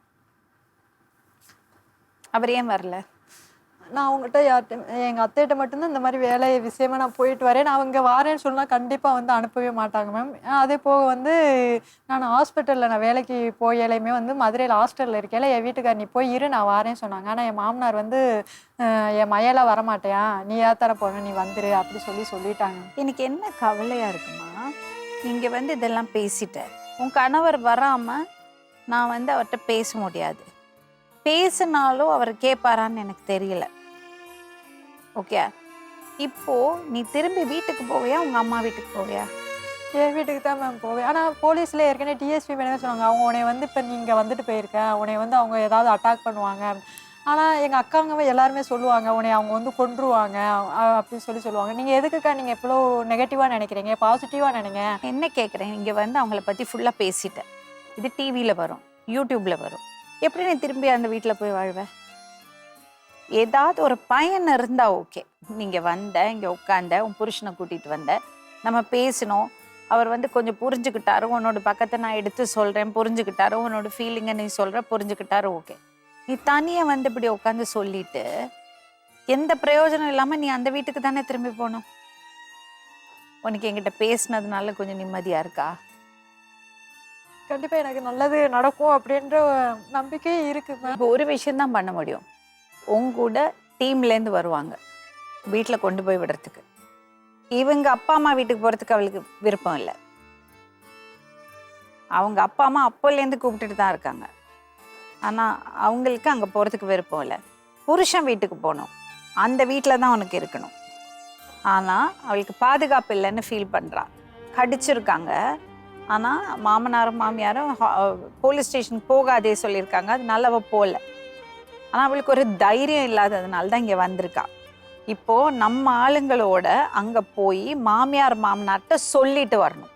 அவர் ஏன் வரல? நான் அவங்ககிட்ட யார்கிட்ட, எங்கள் அத்தைகிட்ட மட்டும்தான் இந்த மாதிரி வேலை விஷயமா நான் போயிட்டு வரேன். நான் இங்கே வாரேன்னு சொன்னால் கண்டிப்பாக வந்து அனுப்பவே மாட்டாங்க மேம். அதே போக வந்து நான் ஹாஸ்பிட்டலில் நான் வேலைக்கு போயலையுமே வந்து மதுரையில் ஹாஸ்டலில் இருக்கேன். என் வீட்டுக்கார் நீ போய் இரு நான் வாரேன்னு சொன்னாங்க. ஆனால் என் மாமனார் வந்து என் மையெல்லாம் வரமாட்டேன், நீ ஏத்தார போன, நீ வந்துரு அப்படி சொல்லிட்டாங்க. எனக்கு என்ன கவலையாக இருக்குமா, நீங்கள் வந்து இதெல்லாம் பேசிட்டேன். உன் கணவர் வராமல் நான் வந்து அவர்கிட்ட பேச முடியாது. பேசினாலும் அவர் கேட்பாரான்னு எனக்கு தெரியல. ஓகே, இப்போ நீ திரும்பி வீட்டுக்கு போவியா, உங்க அம்மா வீட்டுக்கு போவியா? என் வீட்டுக்கு தான் மேம் போவேன். ஆனால் போலீஸில் ஏற்கனவே டிஎஸ்பி மேலே சொன்னாங்க, அவங்க உன்னை வந்து இப்போ நீங்கள் வந்துட்டு போயிருக்க, உன்னை வந்து அவங்க ஏதாவது அட்டாக் பண்ணுவாங்க. ஆனால் எங்கள் அக்காங்க எல்லாருமே சொல்லுவாங்க உன்னை அவங்க வந்து கொன்றுவாங்க அப்படின்னு சொல்லுவாங்க. நீங்கள் எதுக்குக்கா நீங்கள் எவ்வளோ நெகட்டிவாக நினைக்கிறீங்க, பாசிட்டிவாக நினைங்க. என்ன கேட்குறேன், இங்கே வந்து அவங்கள பற்றி ஃபுல்லாக பேசிட்டேன். இது டிவியில் வரும், யூடியூப்பில் வரும். எப்படி நீ திரும்பி அந்த வீட்டில் போய் வாழ்வேன்? ஏதாவது ஒரு பயன் இருந்தா ஓகே. நீங்க வந்த, இங்க உட்காந்த, உன் புருஷனை கூட்டிட்டு வந்த, நம்ம பேசினோம், அவர் வந்து கொஞ்சம் புரிஞ்சுக்கிட்டாரு, உன்னோட பக்கத்தை நான் எடுத்து சொல்றேன், புரிஞ்சுக்கிட்டாரு, உன்னோட ஃபீலிங்கை நீ சொல்ற, புரிஞ்சுக்கிட்டாரு, ஓகே. நீ தனியா வந்து இப்படி உட்காந்து சொல்லிட்டு எந்த பிரயோஜனம் இல்லாம நீ அந்த வீட்டுக்கு தானே திரும்பி போகணும். உனக்கு என்கிட்ட பேசினதுனால கொஞ்சம் நிம்மதியா இருக்கா? கண்டிப்பா எனக்கு நல்லது நடக்கும் அப்படின்ற நம்பிக்கை இருக்கு. இப்போ ஒரு விஷயம்தான் பண்ண முடியும். உங்கூட டீம்லேருந்து வருவாங்க வீட்டில் கொண்டு போய் விடுறதுக்கு. இவங்க அப்பா அம்மா வீட்டுக்கு போகிறதுக்கு அவளுக்கு விருப்பம் இல்லை. அவங்க அப்பா அம்மா அப்போலேருந்து கூப்பிட்டுட்டு தான் இருக்காங்க. ஆனால் அவங்களுக்கு அங்கே போகிறதுக்கு விருப்பம் இல்லை. புருஷன் வீட்டுக்கு போகணும், அந்த வீட்டில் தான் உனக்கு இருக்கணும். ஆனால் அவளுக்கு பாதுகாப்பு இல்லைன்னு ஃபீல் பண்ணுறா. கடிச்சிருக்காங்க, ஆனால் மாமனாரும் மாமியாரும் போலீஸ் ஸ்டேஷனுக்கு போகாதே சொல்லியிருக்காங்க, அதனால அவள் போகல. ஆனால் அவளுக்கு ஒரு தைரியம் இல்லாததுனால தான் இங்கே வந்திருக்கா. இப்போ நம்ம ஆளுங்களோட அங்கே போய் மாமியார் மாமனார்ட்ட சொல்லிட்டு வரணும்,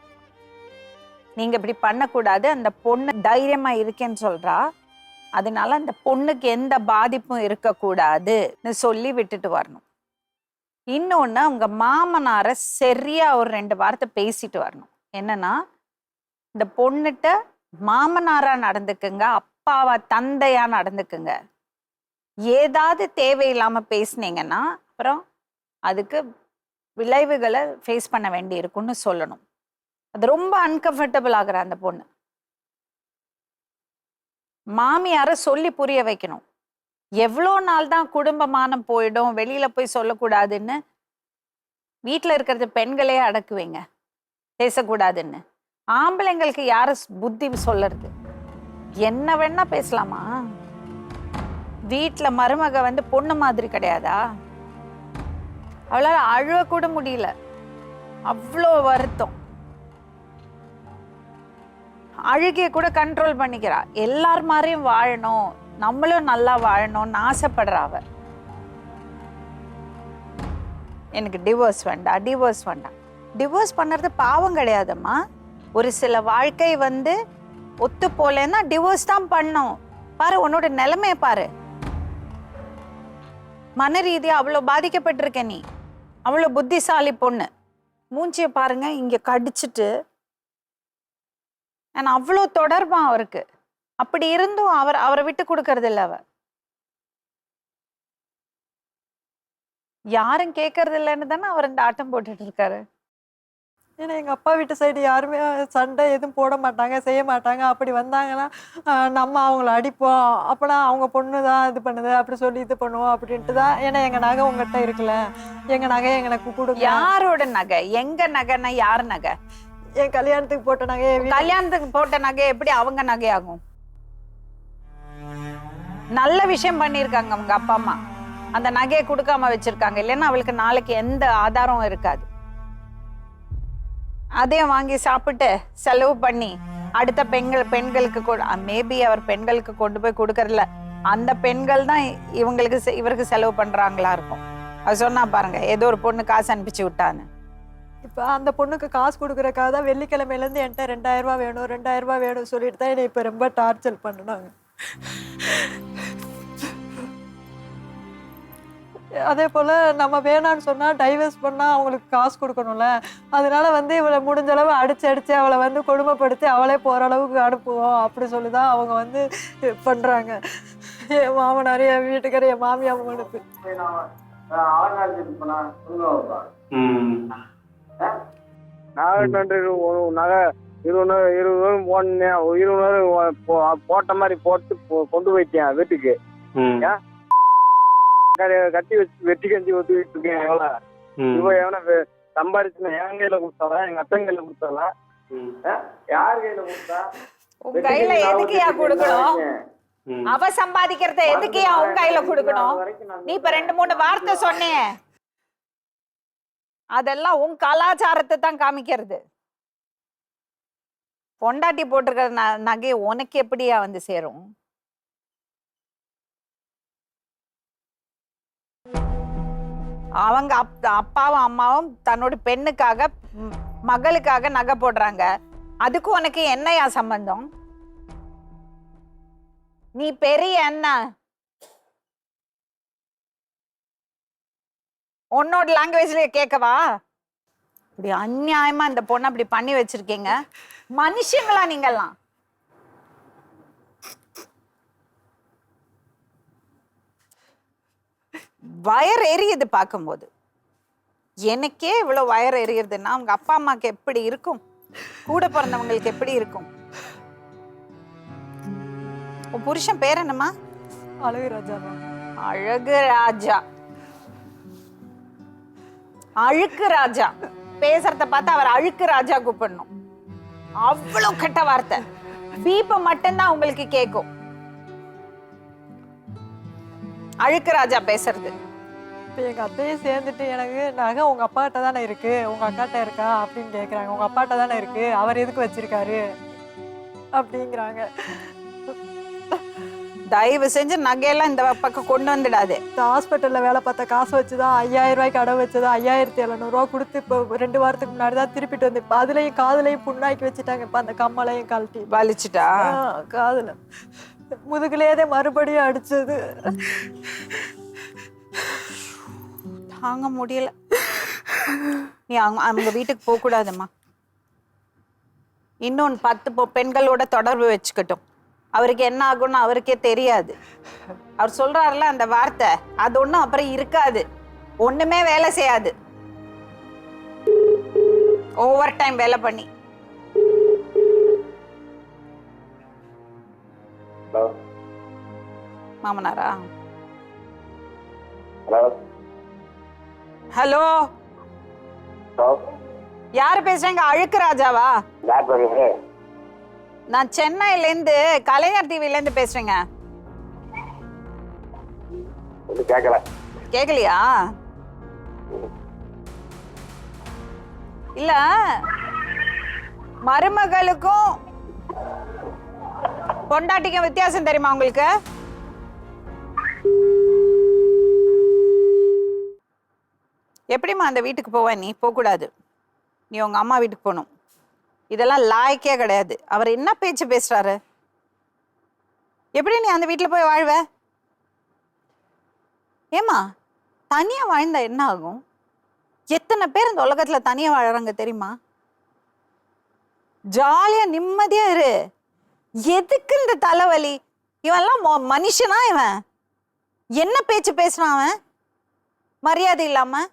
நீங்கள் இப்படி பண்ணக்கூடாது, அந்த பொண்ணு தைரியமாக இருக்கேன்னு சொல்கிறா, அதனால அந்த பொண்ணுக்கு எந்த பாதிப்பும் இருக்கக்கூடாதுன்னு சொல்லி விட்டுட்டு வரணும். இன்னொன்று, அவங்க மாமனாரை சரியா ஒரு 2 வார்த்தை பேசிட்டு வரணும். என்னன்னா, இந்த பொண்ணுகிட்ட மாமனாரா நடந்துக்குங்க, அப்பாவா தந்தையா நடந்துக்குங்க. ஏதாவது தேவையில்லாம பேசுனீங்கன்னா அப்புறம் அதுக்கு விளைவுகளை ஃபேஸ் பண்ண வேண்டி இருக்குன்னு சொல்லணும். அது ரொம்ப அன்கம்ஃபர்டபுள் ஆகுற அந்த பொண்ணு. மாமியார சொல்லி புரிய வைக்கணும். எவ்வளோ நாள் தான் குடும்ப மானம் போயிடும், வெளியில போய் சொல்லக்கூடாதுன்னு வீட்டில் இருக்கிறது பெண்களே அடக்குவீங்க, பேசக்கூடாதுன்னு. ஆம்பளைங்களுக்கு யார புத்தி சொல்லுறது? என்ன வேணா பேசலாமா? வீட்டுல மருமக வந்து பொண்ணு மாதிரி கிடையாதா? அவளால அழுவ கூட முடியல, அவ்வளோ வருத்தம். அழுகைய கூட கண்ட்ரோல் பண்ணிக்கிறா. எல்லார் மாதிரியும் வாழணும், நம்மளும் நல்லா வாழணும்னு ஆசைப்படுறா அவ. எனக்கு டிவோர்ஸ் வேண்டாம், டிவோர்ஸ் வேண்டாம். டிவோர்ஸ் பண்ணுறது பாவம் கிடையாதும்மா. ஒரு சில வாழ்க்கை வந்து ஒத்து போலன்னா டிவோர்ஸ் தான் பண்ணும். பாரு உன்னோட நிலைமைய பாரு. மன ரீதியா அவ்வளோ பாதிக்கப்பட்டிருக்க நீ. அவ்வளோ புத்திசாலி பொண்ணு. மூஞ்சிய பாருங்க, இங்க கடிச்சிட்டு. ஆனா அவ்வளோ தொடர்பா அவருக்கு. அப்படி இருந்தும் அவரை விட்டு கொடுக்கறது இல்லை அவ. யாரும் கேட்கறது இல்லைன்னு தானே அவர் இந்த ஆட்டம் போட்டுட்டு இருக்காரு. ஏன்னா எங்கள் அப்பா வீட்டு சைடு யாருமே சண்டை எதுவும் போட மாட்டாங்க, செய்ய மாட்டாங்க. அப்படி வந்தாங்கன்னா நம்ம அவங்கள அடிப்போம், அப்போனா அவங்க பொண்ணு தான் இது பண்ணுது அப்படி சொல்லி இது பண்ணுவோம் அப்படின்ட்டு தான். ஏன்னா எங்கள் நகை உங்கள்கிட்ட இருக்குல்ல, எங்கள் நகை எங்களுக்கு கொடுங்க. யாரோட நகை? எங்க நகைன்னா யார் நகை? என் கல்யாணத்துக்கு போட்ட நகை. கல்யாணத்துக்கு போட்ட நகை எப்படி அவங்க நகையாகும்? நல்ல விஷயம் பண்ணியிருக்காங்க அவங்க அப்பா அம்மா, அந்த நகையை கொடுக்காம வச்சிருக்காங்க. இல்லைன்னா அவளுக்கு நாளைக்கு எந்த ஆதாரம் இருக்காது. அதையும் வாங்கி சாப்பிட்டு செலவு பண்ணி அடுத்த பெண்களுக்கு மேபி அவர் பெண்களுக்கு கொண்டு போய் கொடுக்கறதுல அந்த பெண்கள் தான் இவருக்கு செலவு பண்றாங்களா இருக்கும். அது சொன்னா பாருங்க, ஏதோ ஒரு பொண்ணு காசு அனுப்பிச்சு விட்டான்னு. இப்போ அந்த பொண்ணுக்கு காசு கொடுக்குறக்காக தான் வெள்ளிக்கிழமையிலேருந்து என்கிட்ட 2000 ரூபா வேணும் 2000 ரூபா வேணும்னு சொல்லிட்டு தான் என்னை இப்போ ரொம்ப டார்ச்சர் பண்ணினாங்க. அதே போல் நம்ம வேணான்னு சொன்னால் டைவர்ஸ் பண்ணால் அவங்களுக்கு காசு கொடுக்கணும்ல. அதனால வந்து இவளை முடிஞ்ச அளவு அடிச்சு அவளை வந்து கொடுமைப்படுத்தி அவளே போகிற அளவுக்கு அனுப்புவோம் அப்படி சொல்லி தான் அவங்க வந்து பண்ணுறாங்க. என் மாமனார், என் வீட்டுக்காரர், என் மாமியா அவங்களுக்கு நகை 20 போனேன். 20 போட்ட மாதிரி போட்டு கொண்டு போயிட்டேன் வீட்டுக்கு. கட்டி வச்சு வெட்டி கஞ்சி ஊற்றிட்டு இருக்கேன். எவ்வளோ எவனை சம்பாரிச்சு என் கையில கொடுத்தாளா, எங்க அத்தன் கையில கொடுத்தாளா, யார் கையில கொடுத்தா? உங்க கையில எதுக்குயா கொடுக்கணும்? அவ சம்பாதிக்கிறத எதுக்குயா உங்க கையில கொடுக்கணும்? நீ இப்ப 2-3 வார்த்தை சொன்னே, அதெல்லாம் உன் கலாச்சாரத்தை தான் காமிக்கிறது. பொண்டாட்டி போட்டிருக்கிற நகை உனக்கு எப்படியா வந்து சேரும்? அவங்க அப்பாவும் அம்மாவும் தன்னோட பெண்ணுக்காக மகளுக்காக நகை போடுறாங்க. அதுக்கு உனக்கு என்னையா சம்பந்தம்? நீ பெரிய என்ன? உன்னோட லாங்குவேஜ்ல கேட்கவா? இப்படி அநியாயமா இந்த பொண்ணை அப்படி பண்ணி வச்சிருக்கீங்க. மனுஷங்களா நீங்கெல்லாம்? வயர் எரியுது பார்க்கும்போது. எனக்கே இவ்வளவு வயர் எரியுதுன்னா அவங்க அப்பா அம்மாக்கு எப்படி இருக்கும்? கூட பிறந்தவங்களுக்கு எப்படி இருக்கும்? உன் புருஷன் பேர் என்னம்மா? அழகுராஜா. அழகுராஜா. அழுக்கு ராஜா. பேசுறத பார்த்தா அவர் அழுக்கு ராஜா கூப்பிடணும். அவ்வளவு கெட்ட வார்த்தை. பீப்ப மட்டும்தான் உங்களுக்கு கேட்கும். அழுக்கு ராஜா பேசுறது. இப்போ எங்க அத்தையும் சேர்ந்துட்டு எனக்கு நகை உங்க அப்பாட்ட தானே இருக்கு, உங்க அக்காட்ட இருக்கா அப்படின்னு கேட்குறாங்க. உங்க அப்பாட்ட தானே இருக்கு, அவர் எதுக்கு வச்சிருக்காரு அப்படிங்கிறாங்க. தயவு செஞ்சு நகையெல்லாம் இந்த பக்கம் கொண்டு வந்துடாது. இந்த ஹாஸ்பிட்டலில் வேலை பார்த்த காசு வச்சுதான் 5000 ரூபாய்க்கு அடவு வச்சுதான் 5700 ரூபா கொடுத்து இப்போ 2 வாரத்துக்கு முன்னாடி தான் திருப்பிட்டு வந்து இப்போ அதுலேயும் காதுலையும் புண்ணாக்கி வச்சுட்டாங்க. இப்போ அந்த கம்மலையும் கழட்டி வலிச்சுட்டா காதுல முதுகுலேதே மறுபடியும் அடிச்சது. தாங்க முடியல. நீ அவங்க வீட்டுக்கு போக கூடாதும்மா. இன்னொன்று 10 பெண்களோட தொடர்பு வச்சுக்கட்டும். அவருக்கு என்ன ஆகும்னு அவருக்கே தெரியாது. அவர் சொல்றாருல அந்த வார்த்தை, அது ஒன்றும் அப்புறம் இருக்காது, ஒண்ணுமே வேலை செய்யாது. ஓவர் டைம் வேலை பண்ணி. மாமனாரா? ஹலோ, யாரு பேசுறீங்க? அழுக்கு ராஜாவா? நான் சென்னையில இருந்து கலைஞர் டிவில இருந்து பேசுறேங்க. கேக்கலையா? இல்ல, மருமகளுக்கும் பொண்டாட்டிக்கும் வித்தியாசம் தெரியுமா உங்களுக்கு? எப்படிம்மா அந்த வீட்டுக்கு போவ? நீ போக கூடாது, நீ உங்க அம்மா வீட்டுக்கு போகணும். இதெல்லாம் லாய்க்கே கிடையாது. அவர் என்ன பேச்சு பேசுறாரு? எப்படி நீ அந்த வீட்டுல போய் வாழ்வ? ஏமா தனியா வாழ்ந்தா என்ன ஆகும்? எத்தனை பேர் இந்த உலகத்துல தனியா வாழறாங்க தெரியுமா? ஜாலியா நிம்மதியா இரு. எதுக்கு இந்த தலைவலி? இவன்லாம் மனுஷனா? இவன் என்ன பேச்சு பேசுறான்? அவன் மரியாதை இல்லாம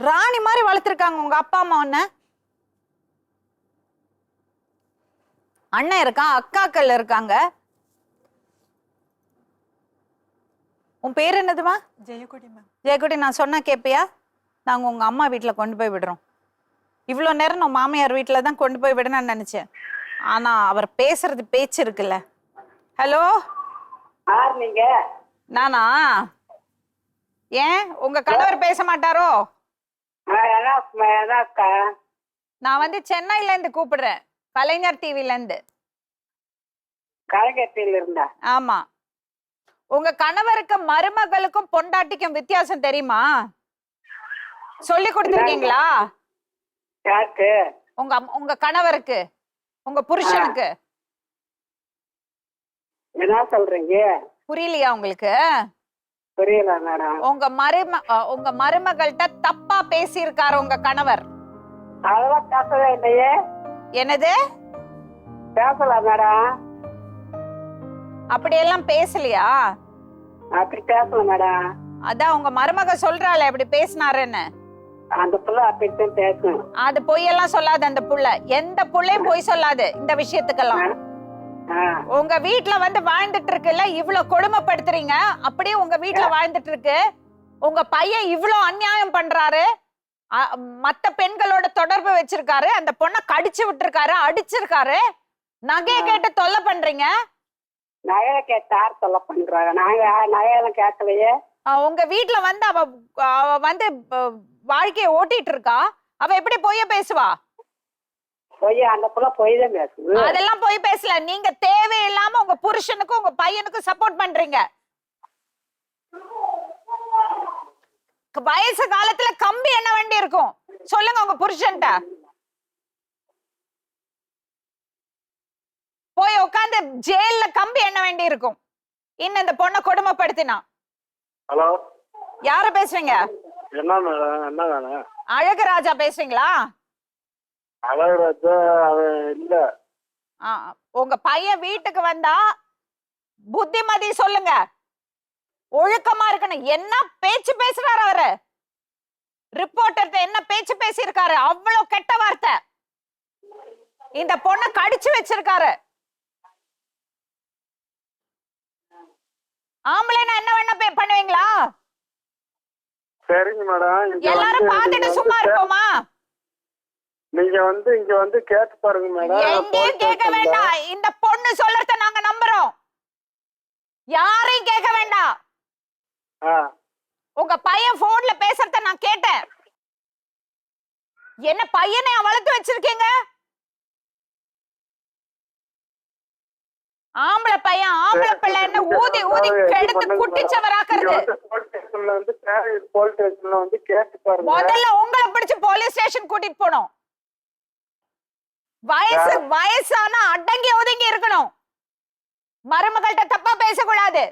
ராணி மாதிரி வளர்த்திருக்காங்க உங்க அப்பா அம்மா. ஒன்ன அண்ணன் இருக்கான், அக்காக்கள் இருக்காங்க. உன் பேர் என்னதுமா? ஜெயக்குடி மேம். ஜெயக்குடி, நான் சொன்னா கேப்பியா? நாங்க உங்க அம்மா வீட்டுல கொண்டு போய் விடுறோம். இவ்வளோ நேரம் நான் மாமியார் வீட்டுல தான் கொண்டு போய் விடணும்னு நினைச்சேன். ஆனா அவர் பேசுறது பேச்சு இருக்குல்ல. ஹலோ, நீங்க? நானா? ஏன் உங்க கணவர் பேச மாட்டாரோ? நான் வந்து சென்னையில இருந்து கூப்பிடுறேன், கலைஞர் டிவில இருந்து. கலைஞர் டிவில இருந்தா? ஆமா. உங்க கணவருக்கு மருமகளுக்கும் பொண்டாட்டிக்கும் வித்தியாசம் தெரியுமா? சொல்லி கொடுத்துருக்கீங்களா? யாருக்கு? உங்க கணவருக்கு, உங்க புருஷனுக்கு. என்ன சொல்றீங்க? புரியலையா உங்களுக்கு? புரியல மேடம். உங்க மருமகள்கிட்ட தப்பா பேசியிருக்காரு உங்க கணவர். அதெல்லாம் பேசவே இல்லையே. என்னது? பேசல மேடம். அப்படியெல்லாம் பேசலையா? அப்படி பேசல மேடம். அதான் உங்க மருமக சொல்றாளே அப்படி பேசினாருன்னு. அந்த புள்ள அப்படித்தான் பேசும். அது பொய்யெல்லாம் சொல்லாது அந்த புள்ள. எந்த புள்ளையும் பொய் சொல்லாது இந்த விஷயத்துக்கெல்லாம். உங்க வீட்டுல வந்து வாழ்ந்துட்டு இருக்குல்ல, இவ்வளவு கொடுமைப்படுத்துறீங்க. அப்படியே உங்க வீட்டுல வாழ்ந்துட்டு இருக்கு. உங்க பையன் இவ்வளவு அநியாயம் பண்றாரு. மத்த பெண்களோட தொடர்பு வச்சிருக்காரு. அந்த பொண்ணை கடிச்சு விட்டுருக்காரு, அடிச்சிருக்காரு. நகையை கேட்டு தொல்லை பண்றீங்க. நகையை கேட்டு யார் தொல்லை பண்றாங்க? நாங்க நகையெல்லாம் கேட்கலையே. உங்க வீட்டுல வந்து அவ வந்து வாழ்க்கைய ஓட்டிட்டு இருக்கா. அவ எப்படி பொய்ய பேசுவா? பொய், அந்த புள்ள பொய் தான் பேசுது. அதெல்லாம் பொய் பேசல. நீங்க தேவையில்லாம உங்க புருஷனுக்கும் உங்க பையனுக்கும் சப்போர்ட் பண்றீங்க. வயசு காலத்துல கம்பி என்ன வேண்டி இருக்கும் சொல்லுங்க உங்க புருஷன்ட்ட. போய் உட்கார்ந்து ஜெயில்ல கம்பி என்ன வேண்டி இருக்கும் இன்னும் இந்த பொண்ணை கொடுமைப்படுத்தினா. ஹலோ, யார பேசுறீங்க? என்ன மேடம்? என்ன வேணும்? அழகுராஜா பேசுறீங்களா? அழகுராஜா இல்ல. உங்க பையன் வீட்டுக்கு வந்தா புத்திமதி சொல்லுங்க, ஒழுக்கமா இருக்கணும். என்ன பேச்சு பேசுறாரு அவரு? ரிப்போர்ட்டர் என்ன பேச்சு பேசியிருக்காரு? அவ்வளவு கெட்ட வார்த்தை. இந்த பொண்ணை கடிச்சு வச்சிருக்காரு. ஆம்பளைனா என்ன வேணா பண்ணுவீங்களா? சரிங்க மேடம். எல்லாரும் பார்த்துட்டு சும்மா இருப்போமா? நீங்க வந்து இங்க வந்து கேட்டு பாருங்க மேடம். எங்கேயும் கேட்க வேண்டாம். இந்த பொண்ணு சொல்றத நாங்க நம்புறோம். யாரையும் கேட்க வேண்டாம். உங்க பையன் போன்ல பேசுறத நான் கேட்டேன். என்ன பையனை வளர்த்து வச்சிருக்கீங்க? ஆம்பளை பையன் ஆம்பளை பிள்ளை என்ன ஊதி ஊதி கெடுத்து குட்டிச்சவராக்குறது. முதல்ல உங்களை பிடிச்சு போலீஸ் ஸ்டேஷன் கூட்டிட்டு போனோம். வயசானா அடங்கி ஒதுங்கி இருக்கணும். மருமகள்கிட்ட தப்பா பேசக்கூடாது.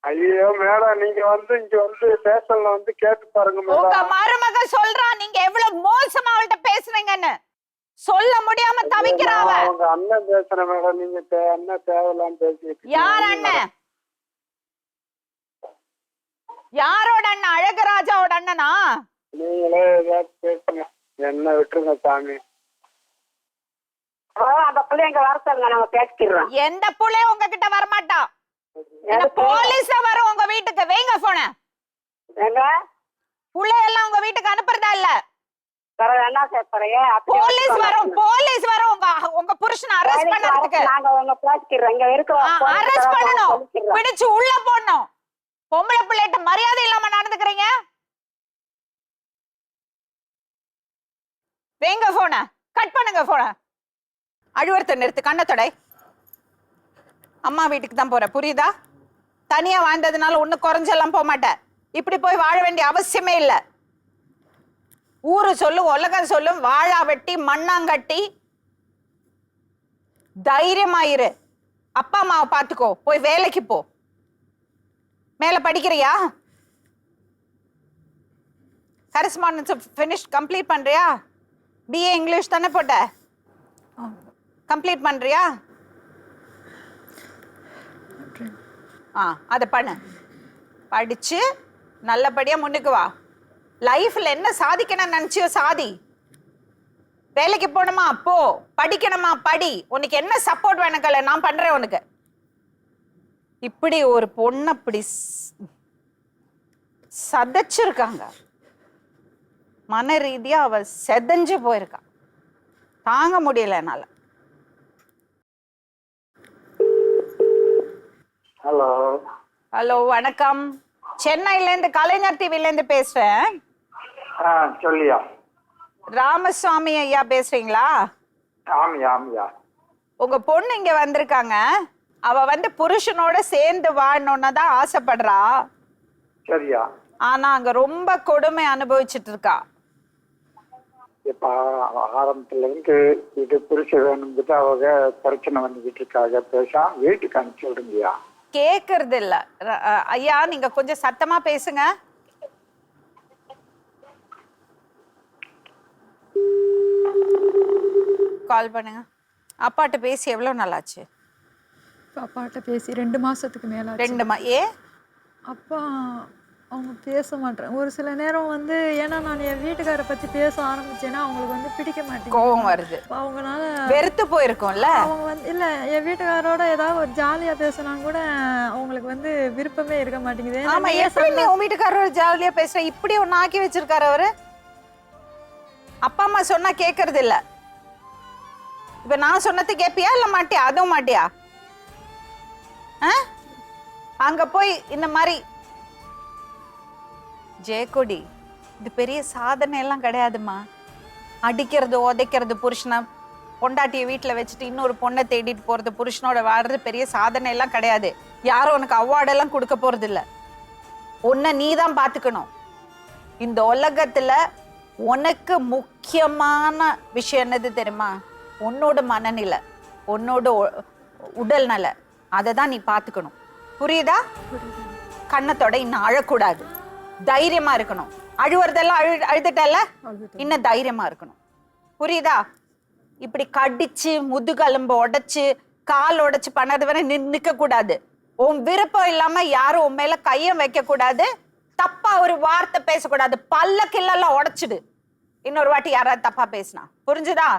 ஐயோ மேடம், நீங்க வந்து இங்க வந்து ஸ்டேஷன்ல வந்து கேட்டு பாருங்க மேடம். உங்க மருமக சொல்றா நீங்க எவ்வளவு மோசமா அவள்கிட்ட பேசுறீங்கன்னு. சொல்ல முடியாம தவிக்கிறாவ. உங்க அண்ணன் பேசுற மேடம். நீங்க அண்ணன் தேவையில்லாம பேசிட்டு. யார் அண்ணன்? யாரோட அண்ணன்? அழகுராஜாவோட அண்ணனா? நீங்களே ஏதாவது பேசுங்க, என்ன விட்டுருங்க சாமி. அந்த பிள்ளைங்க வர சொல்லுங்க, நாங்க பேசிக்கிறோம். எந்த புள்ளையும் உங்ககிட்ட வரமாட்டா. போலீஸ் வரும் உங்க வீட்டுக்கு. வைங்க போன. எங்க பிள்ளையெல்லாம் உங்க வீட்டுக்கு அனுப்புறதா இல்ல? வேற என்ன செய்யறீங்க? போலீஸ் வரும் உங்க புருஷனை அரெஸ்ட் பண்ணறதுக்கு. நாங்க உங்க பிளாஸ்டிக் இங்க இருக்கோம். அரெஸ்ட் பண்ணணும், பிடிச்சு உள்ள போடணும். பொம்பளை பிள்ளைகிட்ட மரியாதை இல்லாம நடந்துக்கிறீங்க. வேங்க போன கட் பண்ணுங்க போன. அழுவறத நிறுத்து, கண்ணத்தொடை. அம்மா வீட்டுக்கு தான் போற, புரியுதா? தனியா வாழ்ந்ததுனால ஒண்ணு குறைஞ்செல்லாம் போக மாட்டேன். இப்படி போய் வாழ வேண்டிய அவசியமே இல்லை. ஊரு சொல்லும் உலகம் சொல்லும் வாழா வெட்டி மண்ணாங்கட்டி தைரியமாயிரு. அப்பா அம்மாவை பார்த்துக்கோ, போய் வேலைக்கு போ. மேல படிக்கிறியா? கரஸ்பாண்டன்ஸ் ஃபினிஷ் கம்ப்ளீட் பண்றியா? பிஏ இங்கிலீஷ் தானே போட்ட, கம்ப்ளீட் பண்றியா? அதை பண்ணு. படிச்சு நல்லபடியா முன்னுக்கு வா. லைஃப்ல என்ன சாதிக்கணும்னு நினைச்சியோ சாதி. வேலைக்கு போகணுமா போ, படிக்கணுமா படி. உனக்கு என்ன சப்போர்ட் வேணுக்கல நான் பண்றேன் உனக்கு. இப்படி ஒரு பொண்ணு அப்படி சதைச்சிருக்காங்க. மன ரீதியா அவ செதஞ்சு போயிருக்கா. தாங்க முடியல என்னால. ஹலோ ஹலோ, வணக்கம். சென்னையில இருந்து கலைஞர் டிவில இருந்து பேசுறேன். சொல்லியா? ராமசுவாமி ஐயா பேசுறீங்களா? ஆமியா. உங்க பொண்ணு இங்க வந்திருக்காங்க. அவ புருஷனோட சேர்ந்து வாழணும்னு தான் ஆசைப்படுறா. சரியா? ஆனா அங்க ரொம்ப கொடுமை அனுபவிச்சுட்டு இருக்கா. இப்ப ஆரம்பத்துல இருந்து இது புருஷ வேணும்னு அவங்க பிரச்சனை வந்துகிட்டு இருக்காங்க. பேசாம வீட்டுக்கு அனுப்பிச்சு விடுங்கய்யா. கேக்குறது இல்ல ஐயா, நீங்க கொஞ்சம் சத்தமா பேசுங்க. கால் பண்ணுங்க. அப்பாட்ட பேசி எவ்வளவு நாளாச்சு? அப்பாட்ட பேசி 2 மாசத்துக்கு மேல. 2 ஏன்? அப்பா அவங்க பேச மாட்டேன். ஒரு சில நேரம் ஏன்னா நான் என் வீட்டுக்காரை பத்தி பேச ஆரம்பிச்சேன்னா அவங்களுக்கு பிடிக்க மாட்டேங்குது, கோவம் வருது. அவங்களால வெறுத்து போயிருக்கும்ல. அவங்க இல்ல என் வீட்டுக்காரோட ஏதாவது ஒரு ஜாலியா பேசினா கூட அவங்களுக்கு விருப்பமே இருக்க மாட்டேங்குது. ஆமா, எப்படி நீ உன் வீட்டுக்காரோட ஜாலியா பேசுற? இப்படி ஒன்னு ஆக்கி வச்சிருக்காரு அவரு. அப்பா அம்மா சொன்னா கேக்குறது இல்ல. இப்ப நான் சொன்னது கேப்பியா இல்ல மாட்டியா? அதுவும் மாட்டியா? அங்க போய் இந்த மாதிரி ஜெயக்கொடி, இது பெரிய சாதனை எல்லாம் கிடையாதுமா. அடிக்கிறது உதைக்கிறது, புருஷனை பொண்டாட்டிய வீட்டுல வச்சுட்டு இன்னொரு பொண்ணை தேடிட்டு போறது, புருஷனோட வாழ்றது பெரிய சாதனை எல்லாம் கிடையாது. யாரும் உனக்கு அவார்டெல்லாம் கொடுக்க போறது இல்ல. உன்னை நீ தான் பாத்துக்கணும். இந்த உலகத்துல உனக்கு முக்கியமான விஷயம் என்னது தெரியுமா? உன்னோட மனநிலை, உன்னோட உடல் நல. அதை தான் நீ பாத்துக்கணும். புரியுதா? கண்ணத்தோட இன்னும் அழக்கூடாது, தைரியமா இருக்கணும். அழுவுறதெல்லாம் அழுதுட்டல, இன்னும் தைரியமா இருக்கணும். புரியுதா? இப்படி கடிச்சு முதுகெலும்பு உடைச்சு கால் உடைச்சு பண்ணது வரை நிக்க கூடாது. உன் விருப்பம் இல்லாம யாரும் உன் மேல கையம் வைக்க கூடாது. தப்பா ஒரு வார்த்தை பேசக்கூடாது. பல்ல கிள்ளெல்லாம் உடைச்சிடு இன்னொரு வாட்டி யாராவது தப்பா பேசினா. புரிஞ்சுதா?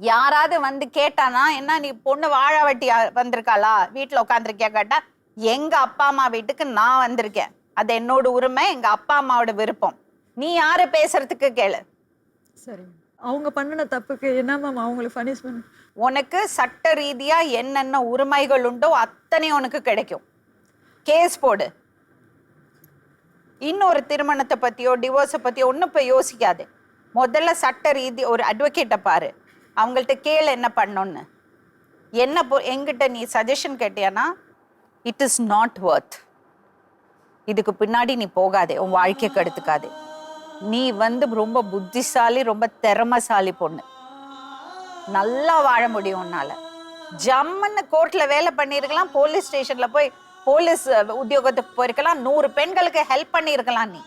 யாராவது கேட்டானா, என்ன நீ பொண்ணு வாழ வெட்டி வந்திருக்காளா, வீட்டுல உட்காந்துருக்கியா கேட்டா, எங்க அப்பா அம்மா வீட்டுக்கு நான் வந்திருக்கேன், அது என்னோட உரிமை, எங்க அப்பா அம்மாவோட விருப்பம். நீ யாரு பேசுறதுக்கு கேளு. சரி, அவங்க பண்ணின தப்புக்கு என்ன மேம் அவங்களுக்கு பனிஷ்மெண்ட்? உனக்கு சட்ட ரீதியா என்னென்ன உரிமைகள் உண்டோ அத்தனை உனக்கு கிடைக்கும். கேஸ் போடு. இன்னொரு திருமணத்தை பத்தியோ டிவோர்ஸை பத்தியோ ஒன்னும் இப்ப யோசிக்காது. முதல்ல சட்ட ரீதி ஒரு அட்வொகேட்டை பாரு. அவங்கள்ட்ட கேளு என்ன பண்ணணும்னு. என்ன எங்கிட்ட நீ சஜஷன் கேட்டியானா, இட் இஸ் நாட் வர்த். இதுக்கு பின்னாடி நீ போகாதே, உன் வாழ்க்கையை கெடுத்துக்காதே. நீ ரொம்ப புத்திசாலி, ரொம்ப திறமைசாலி பொண்ணு. நல்லா வாழ முடியும் உன்னால. ஜம்முன்னு கோர்ட்ல வேலை பண்ணிருக்கலாம், போலீஸ் ஸ்டேஷன்ல போய் போலீஸ் உத்தியோகத்துக்கு போயிருக்கலாம், 100 பெண்களுக்கு ஹெல்ப் பண்ணி இருக்கலாம். நீ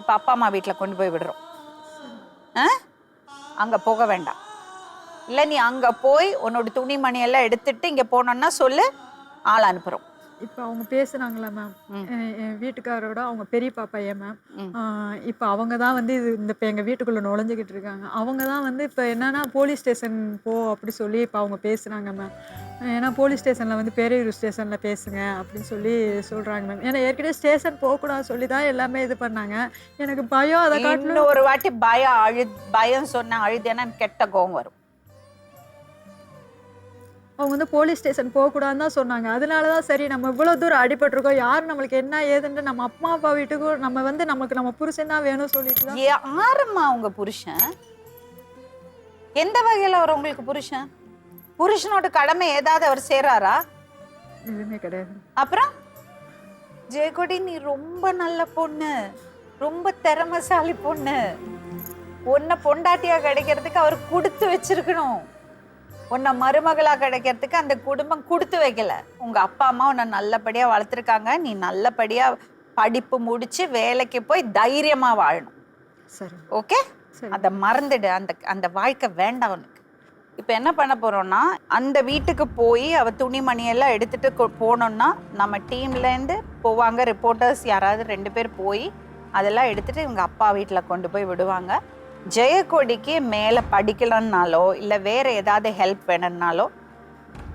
இப்ப அப்பா அம்மா வீட்டுல கொண்டு போய் விடுறோம். அங்க போக வேண்டாம். இல்ல நீ அங்க போய் உன்னோட துணிமணி எல்லாம் எடுத்துட்டு இங்க போனோம்னா சொல்லு, ஆள் அனுப்புறோம். இப்போ அவங்க பேசுனாங்களா மேம், ம். என் வீட்டுக்காரோட அவங்க பெரியப்பா பையன் மேம். ம். இப்போ அவங்க தான் வந்து இப்போ எங்கள் வீட்டுக்குள்ளே நுழைஞ்சிக்கிட்டு இருக்காங்க. அவங்க தான் வந்து இப்போ என்னன்னா போலீஸ் ஸ்டேஷன் போ அப்படி சொல்லி இப்போ அவங்க பேசுனாங்க மேம். ஏன்னா போலீஸ் ஸ்டேஷனில் வந்து பேரையூர் ஸ்டேஷனில் பேசுங்க அப்படின்னு சொல்லி சொல்கிறாங்க மேம். ஏன்னா ஏற்கனவே ஸ்டேஷன் போகக்கூடாது சொல்லி தான் எல்லாமே இது பண்ணாங்க. எனக்கு பயம் அதை காட்டிலும் இன்னொரு வாட்டி பயம் சொன்ன அழுதேன்னா எனக்கு கெட்ட கோவம் வரும். அவங்க வந்து போலீஸ் ஸ்டேஷன் போகக்கூடாதுன்னு தான் சொன்னாங்க. அதனால தான் சரி நம்ம இவ்வளோ தூரம் அடிபட்டிருக்கோம், யார் நம்மளுக்கு என்ன ஏதுன்ட்டு நம்ம அப்பா அப்பா வீட்டுக்கும் நம்ம வந்து நமக்கு நம்ம புருஷன் தான் வேணும் சொல்லிட்டு தான். யாரும்மா உங்க புருஷன்? எந்த வகையில அவர் உங்களுக்கு புருஷன்? புருஷனோட கடமை ஏதாவது அவர் செய்றாரா? எதுவுமே கிடையாது. அப்புறம் ஜெயக்கொடி நீ ரொம்ப நல்ல பொண்ணு, ரொம்ப திறமைசாலி பொண்ணு. உன்னை பொண்டாட்டியா கிடைக்கிறதுக்கு அவர் கொடுத்து வச்சிருக்கணும். உன்னை மருமகளா கிடைக்கிறதுக்கு அந்த குடும்பம் கொடுத்து வைக்கல. உங்க அப்பா அம்மா உன்னை நல்லபடியா வளர்த்துருக்காங்க. நீ நல்லபடியா படிப்பு முடிச்சு வேலைக்கு போய் தைரியமா வாழணும். சரி ஓகே, சரி. அதை மறந்துடு. அந்த வாழ்க்கை வேண்டாம் உனக்கு. இப்போ என்ன பண்ண போறோம்னா, அந்த வீட்டுக்கு போய் அவ துணிமணியெல்லாம் எடுத்துட்டு போனோம்னா நம்ம டீம்லேருந்து போவாங்க, ரிப்போர்ட்டர்ஸ் யாராவது 2 பேர் போய் அதெல்லாம் எடுத்துட்டு இவங்க அப்பா வீட்டில் கொண்டு போய் விடுவாங்க. ஜெயக்கொடிக்கு மேலே படிக்கலன்னாலோ இல்லை வேற ஏதாவது ஹெல்ப் வேணும்னாலோ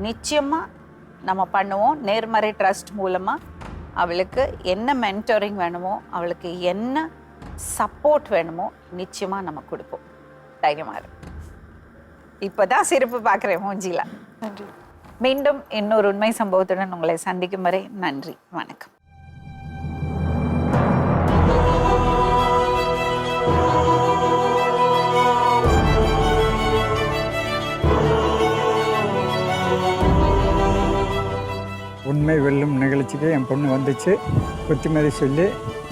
நிச்சயமாக நம்ம பண்ணுவோம். நேர்மறை ட்ரஸ்ட் மூலமாக அவளுக்கு என்ன மென்டரிங் வேணுமோ, அவளுக்கு என்ன சப்போர்ட் வேணுமோ நிச்சயமாக நம்ம கொடுப்போம். தைரியமாக இருக்கும். இப்போதான் சிரிப்பு பார்க்குறேன் மூஞ்சில. நன்றி. மீண்டும் இன்னொரு உண்மை சம்பவத்துடன் உங்களை சந்திக்கும் வரை நன்றி, வணக்கம். உண்மை வெல்லும் நிகழ்ச்சிக்கு என் பொண்ணு வந்துச்சு. புத்திமதி சொல்லி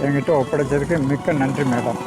என்கிட்ட ஒப்படைச்சதுக்கு மிக்க நன்றி மேடம்.